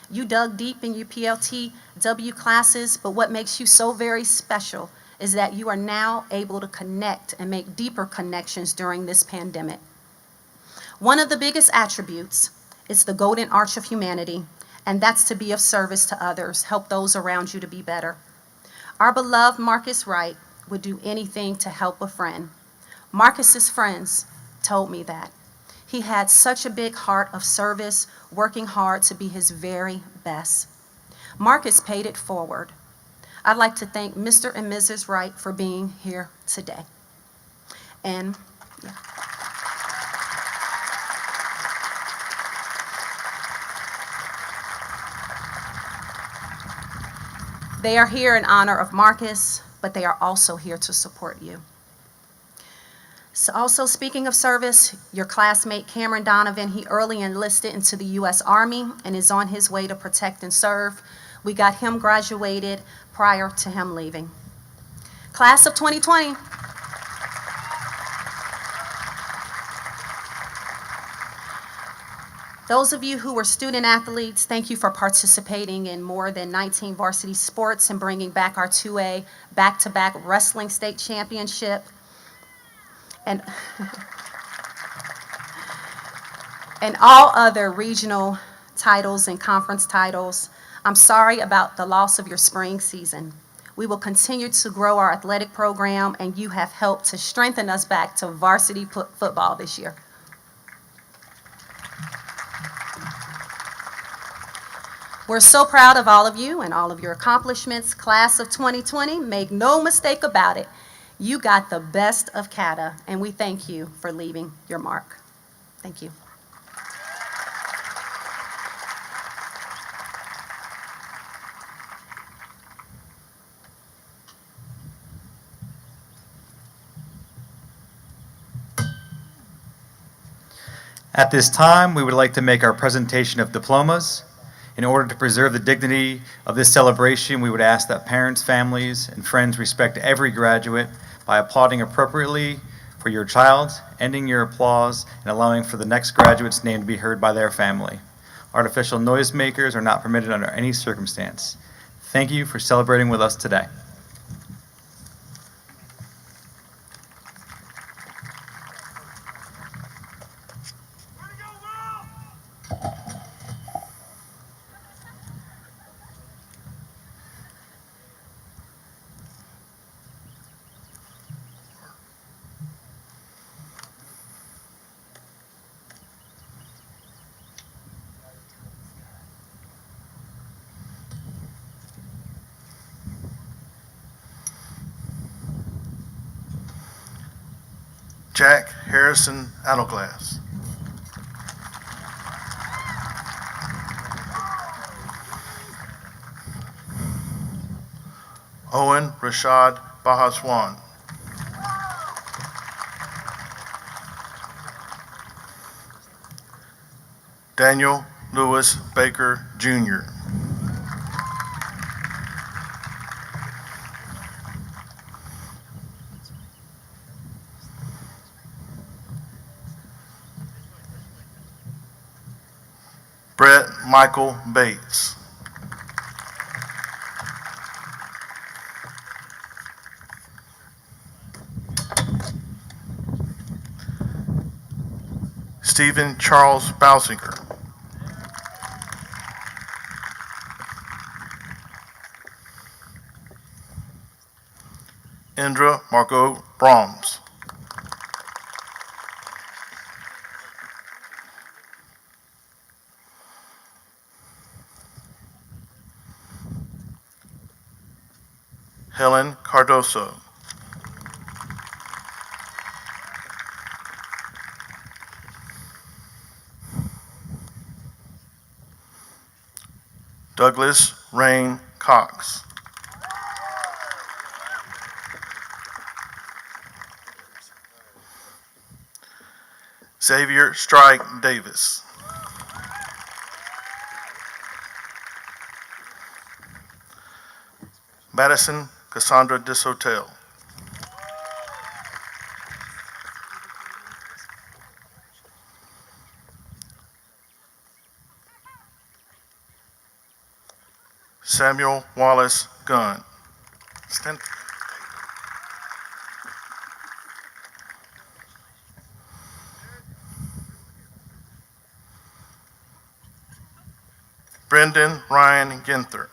You dug deep in your PLTW classes, but what makes you so very special is that you are now able to connect and make deeper connections during this pandemic. One of the biggest attributes is the golden arch of humanity, and that's to be of service to others, help those around you to be better. Our beloved Marcus Wright would do anything to help a friend. Marcus's friends told me that. He had such a big heart of service, working hard to be his very best. Marcus paid it forward. I'd like to thank Mr. and Mrs. Wright for being here today. And yeah. They are here in honor of Marcus, but they are also here to support you. So also, speaking of service, your classmate Cameron Donovan, he early enlisted into the U.S. Army and is on his way to protect and serve. We got him graduated prior to him leaving. Class of 2020. Those of you who were student athletes, thank you for participating in more than 19 varsity sports and bringing back our 2A back-to-back wrestling state championship. And all other regional titles and conference titles. I'm sorry about the loss of your spring season. We will continue to grow our athletic program, and you have helped to strengthen us back to varsity football this year. We're so proud of all of you and all of your accomplishments. Class of 2020, make no mistake about it. You got the best of CATA, and we thank you for leaving your mark. Thank you. At this time, we would like to make our presentation of diplomas. In order to preserve the dignity of this celebration, we would ask that parents, families, and friends respect every graduate by applauding appropriately for your child, ending your applause, and allowing for the next graduate's name to be heard by their family. Artificial noisemakers are not permitted under any circumstance. Thank you for celebrating with us today. Jack Harrison Adelglass. Owen Rashad Bahaswan. Daniel Lewis Baker, Jr. Brett Michael Bates. Stephen Charles Bausinger. Indra Margot Brahms. Helen Cardoso. Douglas Rain Cox. Xavier Strike Davis. Madison Cassandra Dishotel. Samuel Wallace Gunn. Stand. Brendan Ryan Ginther.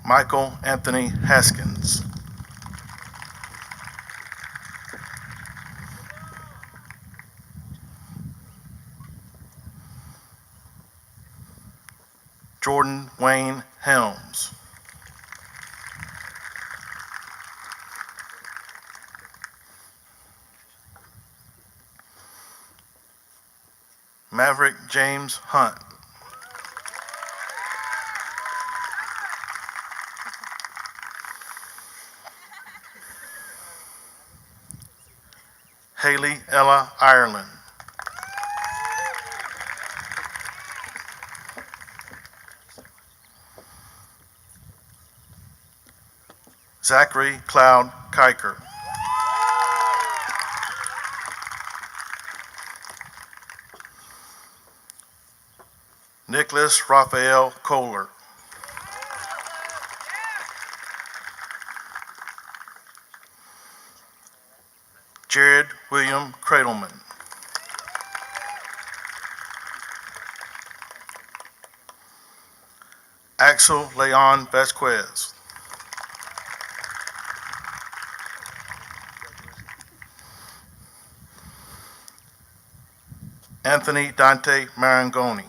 Michael Anthony Haskins. Jordan Wayne Helms. Maverick James Hunt. Haley Ella Ireland. Zachary Cloud Kiker. Nicholas Raphael Kohler. Jared William Cradleman. Axel Leon Vasquez. Anthony Dante Marangoni.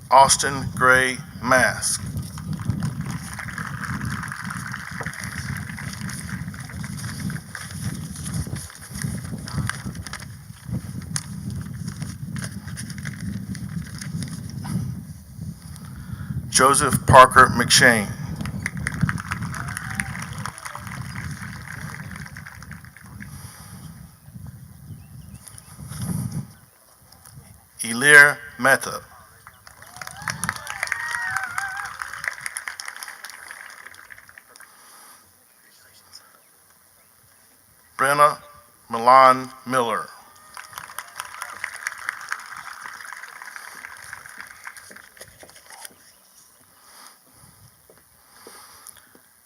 Austin Gray Mask. Joseph Parker McShane. Elir Mehta. Brenna Milan Miller.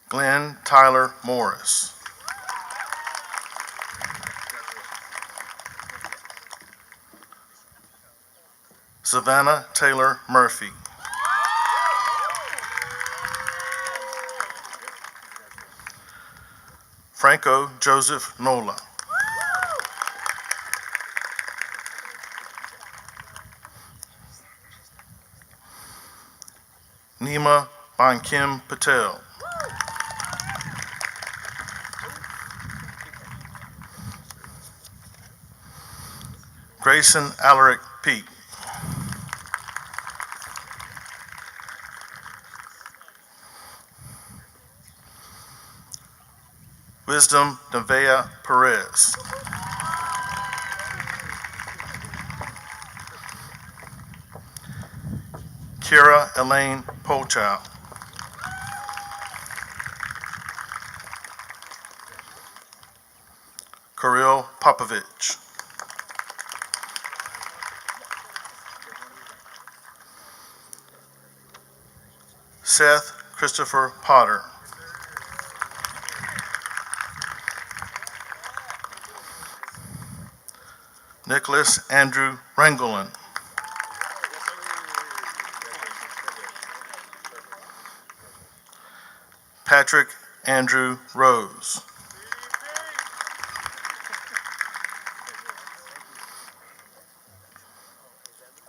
Glenn Tyler Morris. Savannah Taylor Murphy. Franco Joseph Nola. Nima Bankim Patel. Grayson Alaric Peak. Wisdom Nevea Perez. Kira Elaine Polchow. Kirill Popovich. Seth Christopher Potter. Nicholas Andrew Rangelin. Patrick Andrew Rose.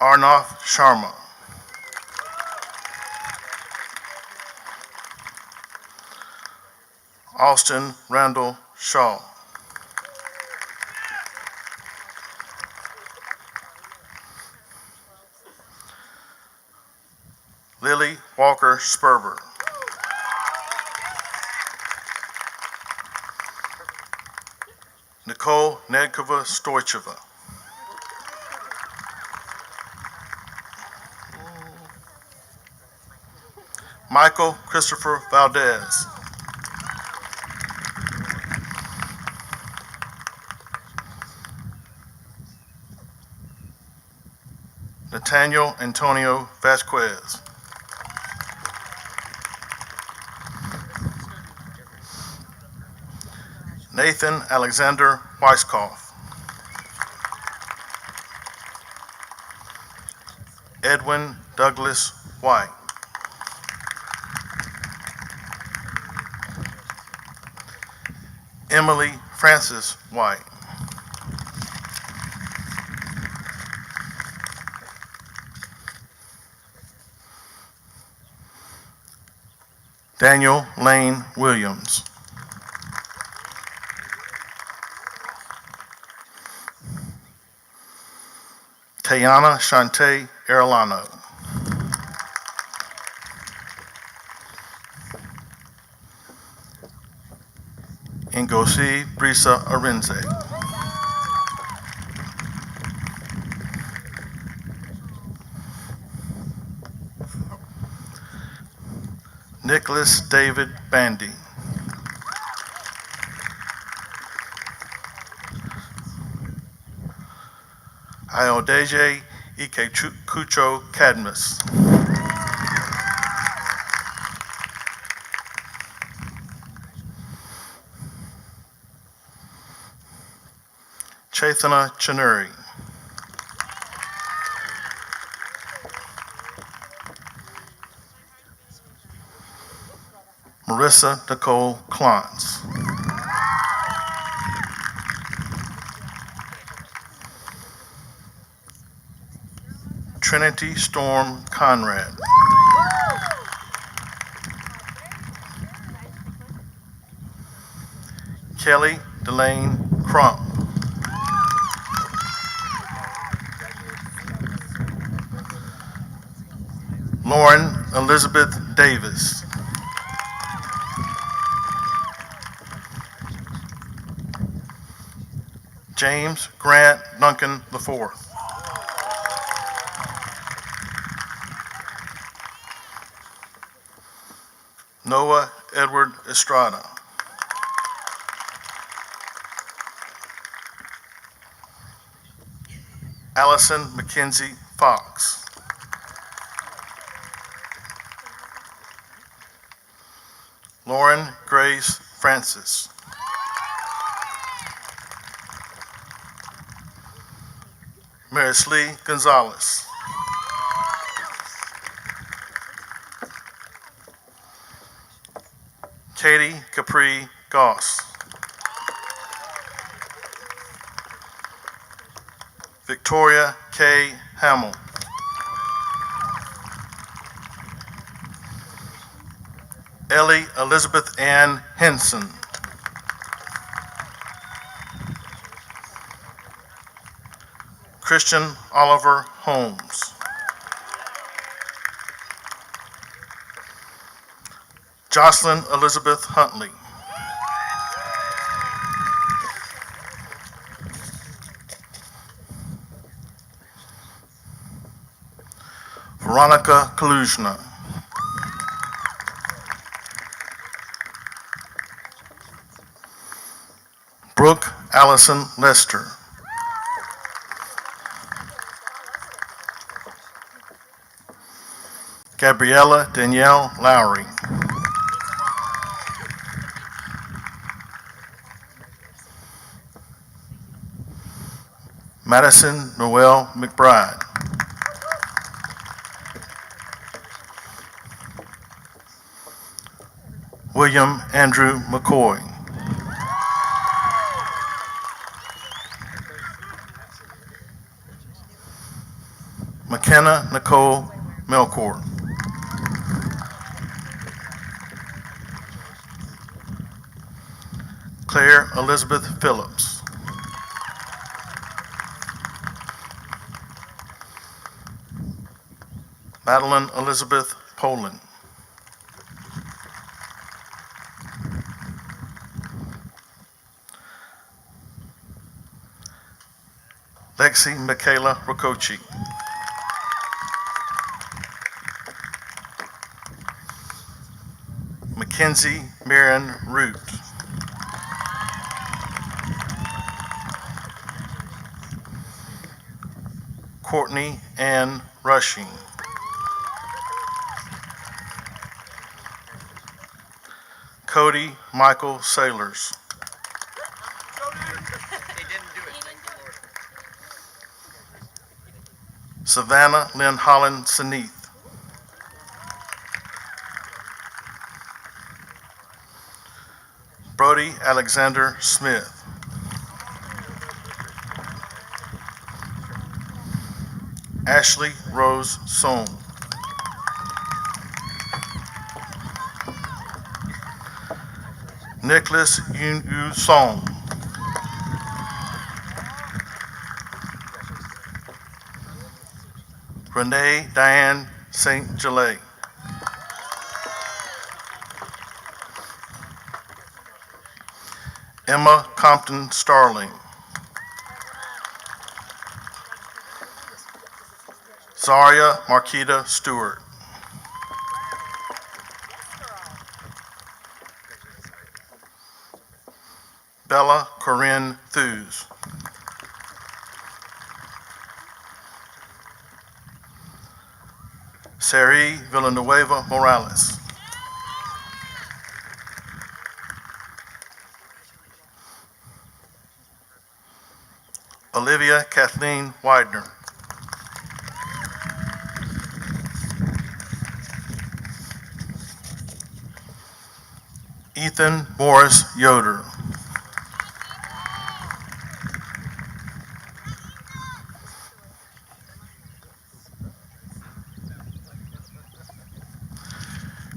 Arnav Sharma. Austin Randall Shaw. Lily Walker Sperber. Nicole Nedkova Stoicheva. Michael Christopher Valdez. Nathaniel Antonio Vasquez. Nathan Alexander Weiskopf. Edwin Douglas White. Emily Francis White. Daniel Lane Williams. Tayana Shante Arellano. Ngozi Brisa Arinze. Nicholas David Bandy. Ayodeji Ikechukwu Cadmus. Chetana Chinuri. Marissa Nicole Klontz. Trinity Storm Conrad. Kelly Delane Crump. Lauren Elizabeth Davis. James Grant Duncan IV. Noah Edward Estrada. Allison Mackenzie Fox. Lauren Grace Francis. Maris Lee Gonzalez. Katie Capri Goss. Victoria K. Hamill. Ellie Elizabeth Ann Henson. Christian Oliver Holmes. Jocelyn Elizabeth Huntley. Veronica Kaluzhna. Brooke Allison Lester. Gabriella Danielle Lowry. Madison Noel McBride. William Andrew McCoy. McKenna Nicole Melkor. Claire Elizabeth Phillips. Madeline Elizabeth Poland. Lexi Michaela Ricochi. Mackenzie Marion Root. Courtney Ann Rushing. Cody Michael Sailors. Savannah Lynn Holland Seneath. Brody Alexander Smith. Ashley Rose Sohn. Nicholas Yun Yu Song. Renee Diane St. Gelay. Emma Compton Starling. Zaria Marquita Stewart. Bella Corinne Thews. Sari Villanueva Morales. Olivia Kathleen Widener. Ethan Morris Yoder.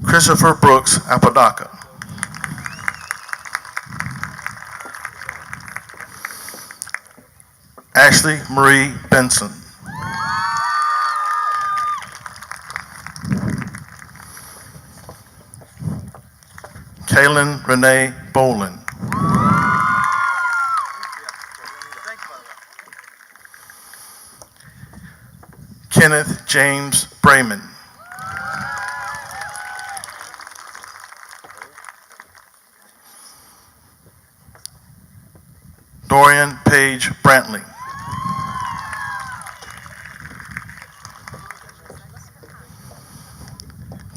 Christopher Brooks Apodaca. Ashley Marie Benson. Kaylin Renee Bolin. Kenneth James Brayman. Dorian Page Brantley.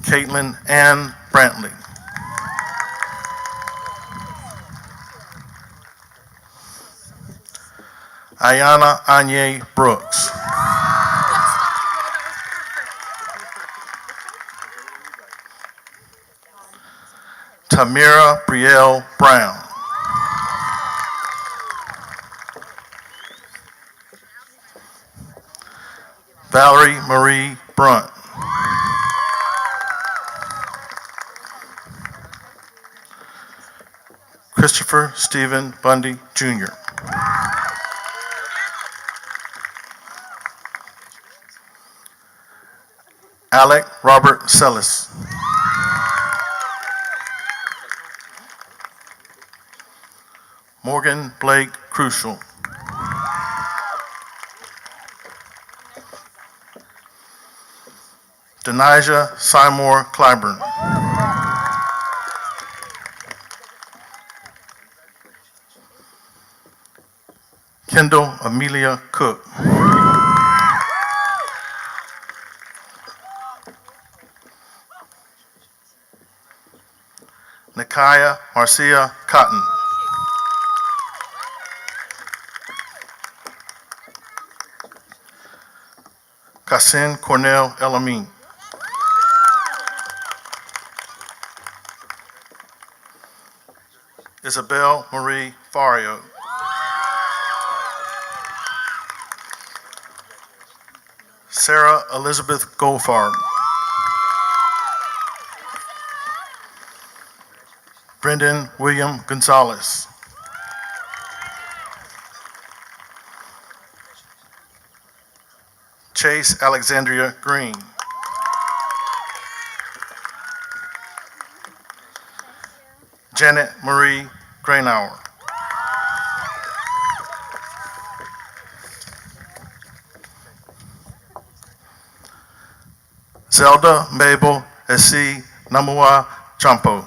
Caitlin Ann Brantley. Ayanna Anye Brooks. Tamira Brielle Brown. Valerie Marie Brunt. Christopher Stephen Bundy, Jr. Alec Robert Sellis. Morgan Blake Crucial. Denijah Seymour Clyburn. Kendall Amelia Cook. Nikaya Marcia Cotton. Kassin Cornell Elamine. Isabel Marie Fario. Sarah Elizabeth Goldfarb. Brendan William Gonzalez. Chase Alexandria Green. Janet Marie Grainauer. Zelda Mabel Esi Namua Champo.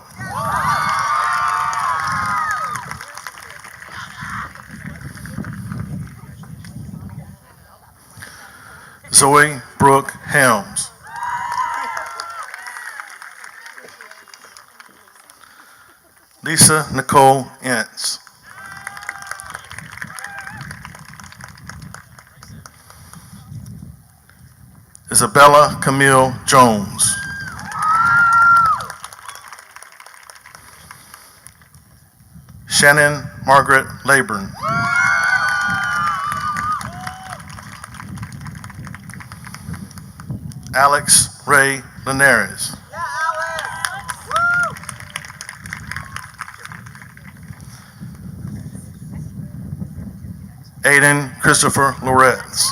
Zoe Brooke Helms. Lisa Nicole Ince. Isabella Camille Jones. Shannon Margaret Laburn. Alex Ray Linares. Aiden Christopher Loretz.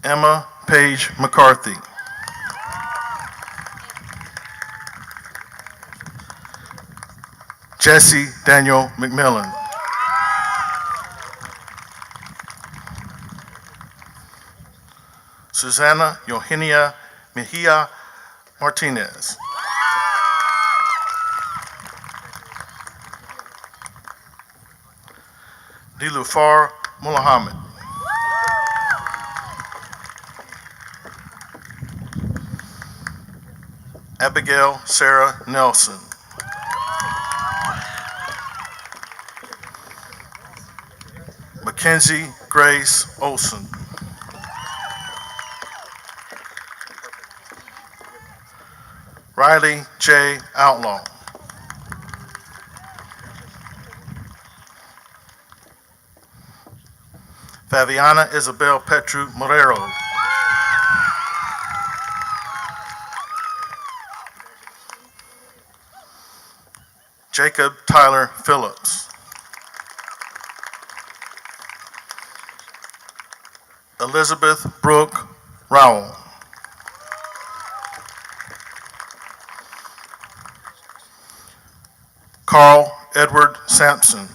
Emma Paige McCarthy. Jesse Daniel McMillan. Susana Eugenia Mejia Martinez. Dilufar Muhammad. Abigail Sarah Nelson. Mackenzie Grace Olson. Riley J. Outlaw. Fabiana Isabel Petru Morero. Jacob Tyler Phillips. Elizabeth Brooke Rowell. Carl Edward Sampson.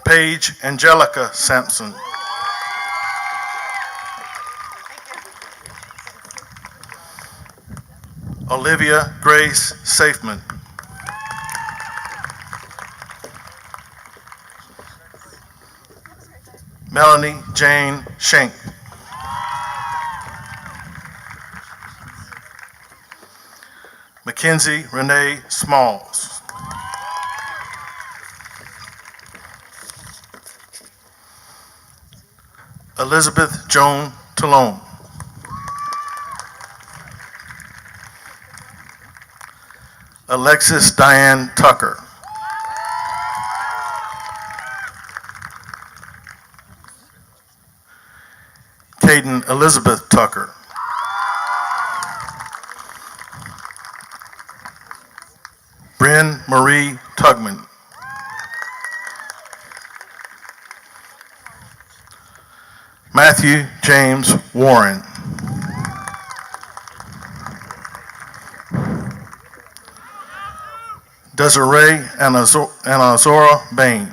Paige Angelica Sampson. Olivia Grace Safeman. Melanie Jane Schenk. Mackenzie Renee Smalls. Elizabeth Joan Talone. Alexis Diane Tucker. Caden Elizabeth Tucker. Bryn Marie Tugman. Matthew James Warren. Desiree Anazora Bain.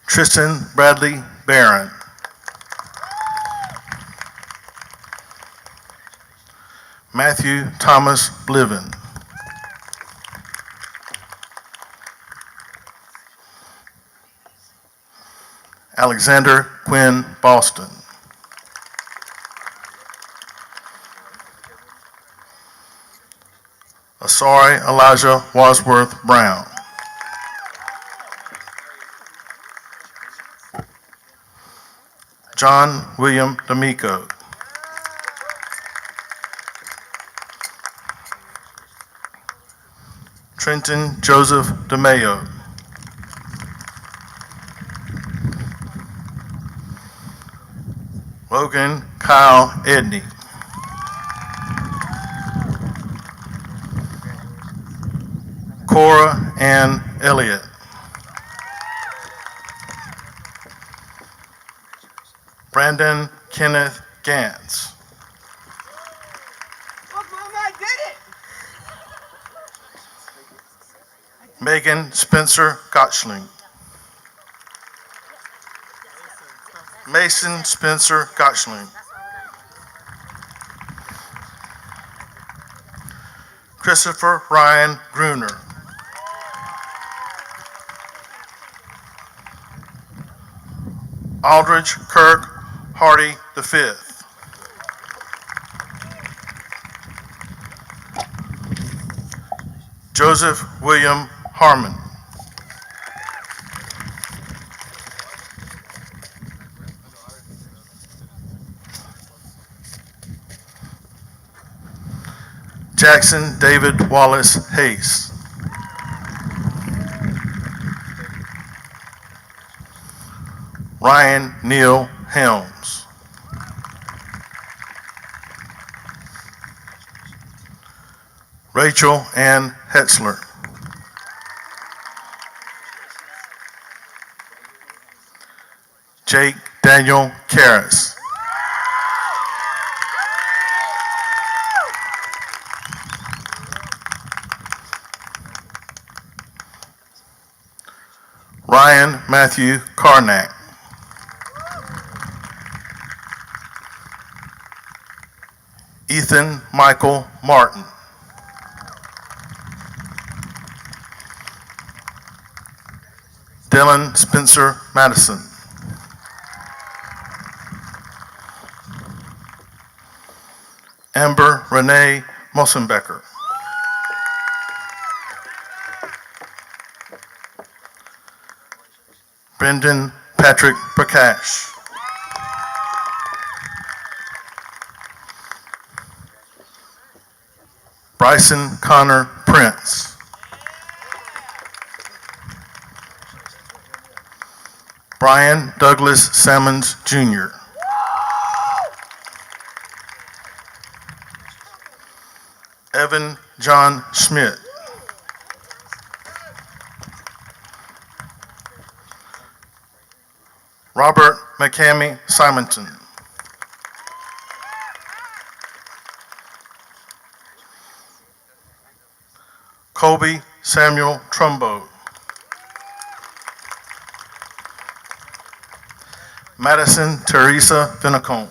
Tristan Bradley Barron. Matthew Thomas Bliven. Alexander Quinn Boston. Asari Elijah Wadsworth Brown. John William D'Amico. Trenton Joseph DeMayo. Logan Kyle Edney. Cora Ann Elliott. Brandon Kenneth Gantz. Megan Spencer Gottschling. Mason Spencer Gottschling. Christopher Ryan Gruner. Aldridge Kirk Hardy V. Joseph William Harmon. Jackson David Wallace Hayes. Ryan Neal Helms. Rachel Ann Hetzler. Jake Daniel Karras. Ryan Matthew Karnak. Ethan Michael Martin. Dylan Spencer Madison. Amber Renee Mossenbecker. Brendan Patrick Prakash. Bryson Connor Prince. Brian Douglas Sammons Jr. Evan John Schmidt. Robert McCamey Simonton. Colby Samuel Trumbo. Madison Teresa Vinicone.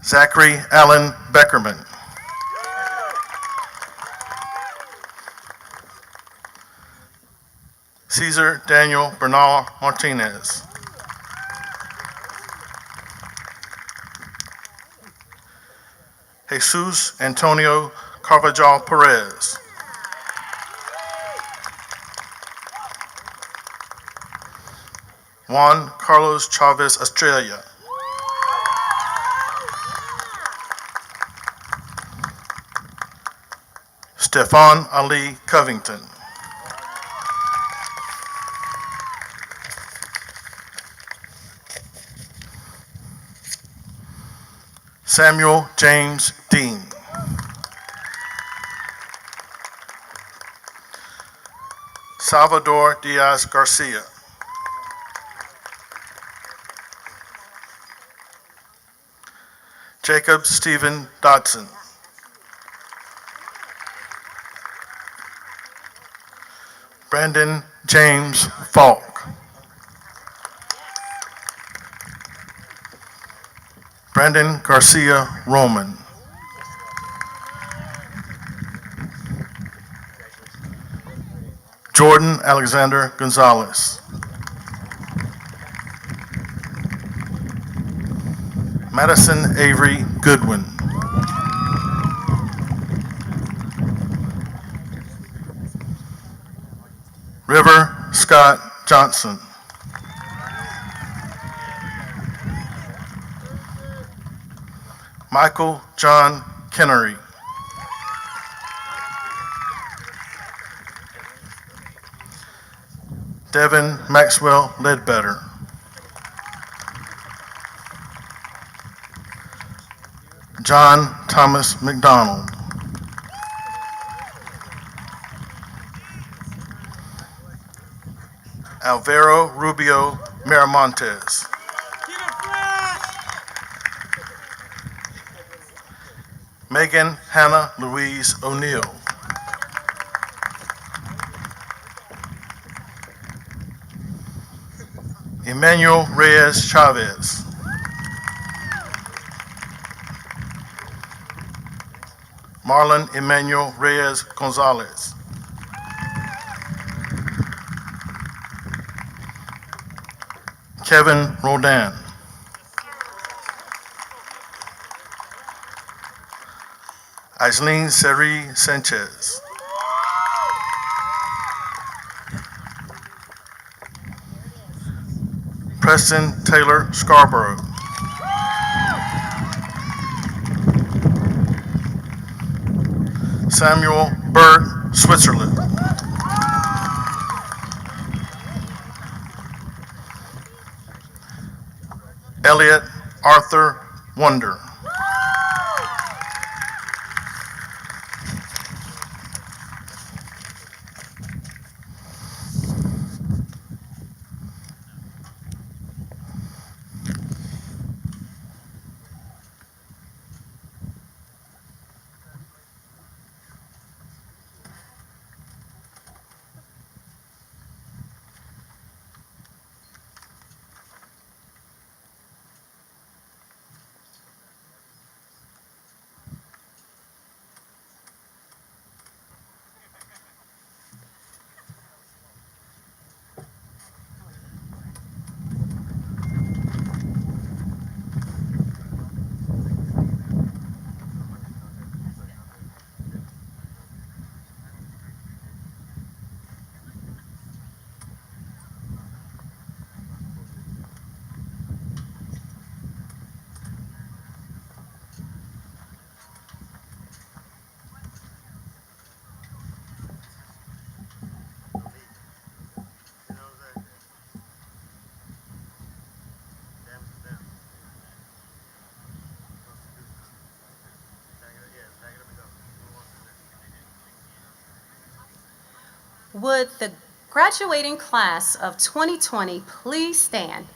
Zachary Allen Beckerman. Cesar Daniel Bernal Martinez. Jesus Antonio Carvajal Perez. Juan Carlos Chavez Estrella. Stefan Ali Covington. Samuel James Dean. Salvador Diaz Garcia. Jacob Stephen Dodson. Brandon James Falk. Brandon Garcia Roman. Jordan Alexander Gonzalez. Madison Avery Goodwin. River Scott Johnson. Michael John Kennery. Devin Maxwell Ledbetter. John Thomas McDonald. Alvaro Rubio Miramontes. Megan Hannah Louise O'Neill. Emmanuel Reyes Chavez. Marlon Emmanuel Reyes Gonzalez. Kevin Rodan. Aislene Seri Sanchez. Preston Taylor Scarborough. Samuel Burt Switzerland. Elliot Arthur Wonder. Would the graduating class of 2020 please stand?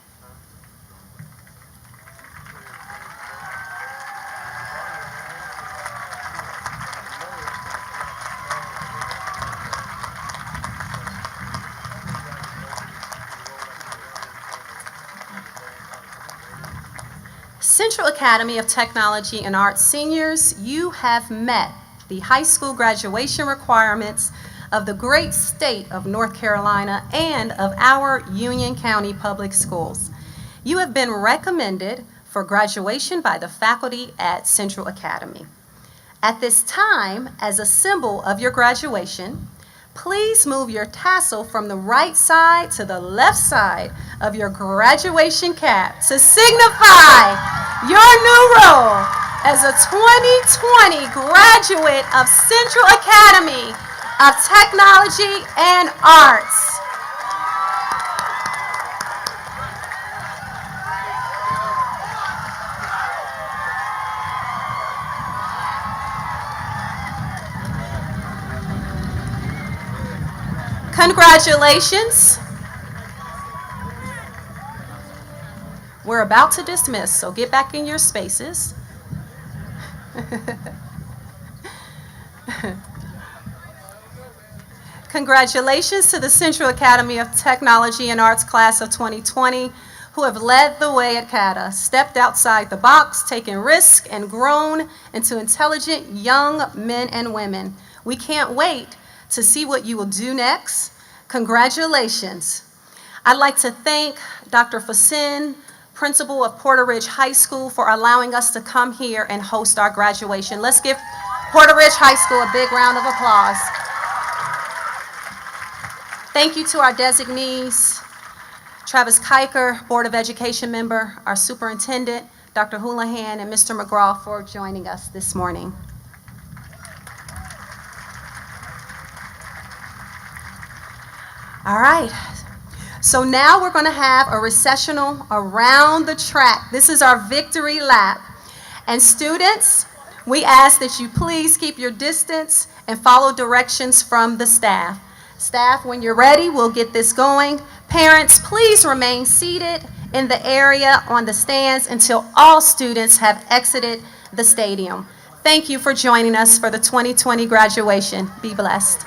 Central Academy of Technology and Arts seniors, you have met the high school graduation requirements of the great state of North Carolina and of our Union County Public Schools. You have been recommended for graduation by the faculty at Central Academy. At this time, as a symbol of your graduation, please move your tassel from the right side to the left side of your graduation cap to signify your new role as a 2020 graduate of Central Academy of Technology and Arts. Congratulations. We're about to dismiss, so get back in your spaces. Congratulations to the Central Academy of Technology and Arts class of 2020 who have led the way at CATA, stepped outside the box, taken risks, and grown into intelligent young men and women. We can't wait to see what you will do next. Congratulations. I'd like to thank Dr. Facin, principal of Porter Ridge High School, for allowing us to come here and host our graduation. Let's give Porter Ridge High School a big round of applause. Thank you to our designees, Travis Kiker, Board of Education member, our superintendent, Dr. Houlihan and Mr. McGraw for joining us this morning. All right. So now we're going to have a recessional around the track. This is our victory lap. And students, we ask that you please keep your distance and follow directions from the staff. Staff, when you're ready, we'll get this going. Parents, please remain seated in the area on the stands until all students have exited the stadium. Thank you for joining us for the 2020 graduation. Be blessed.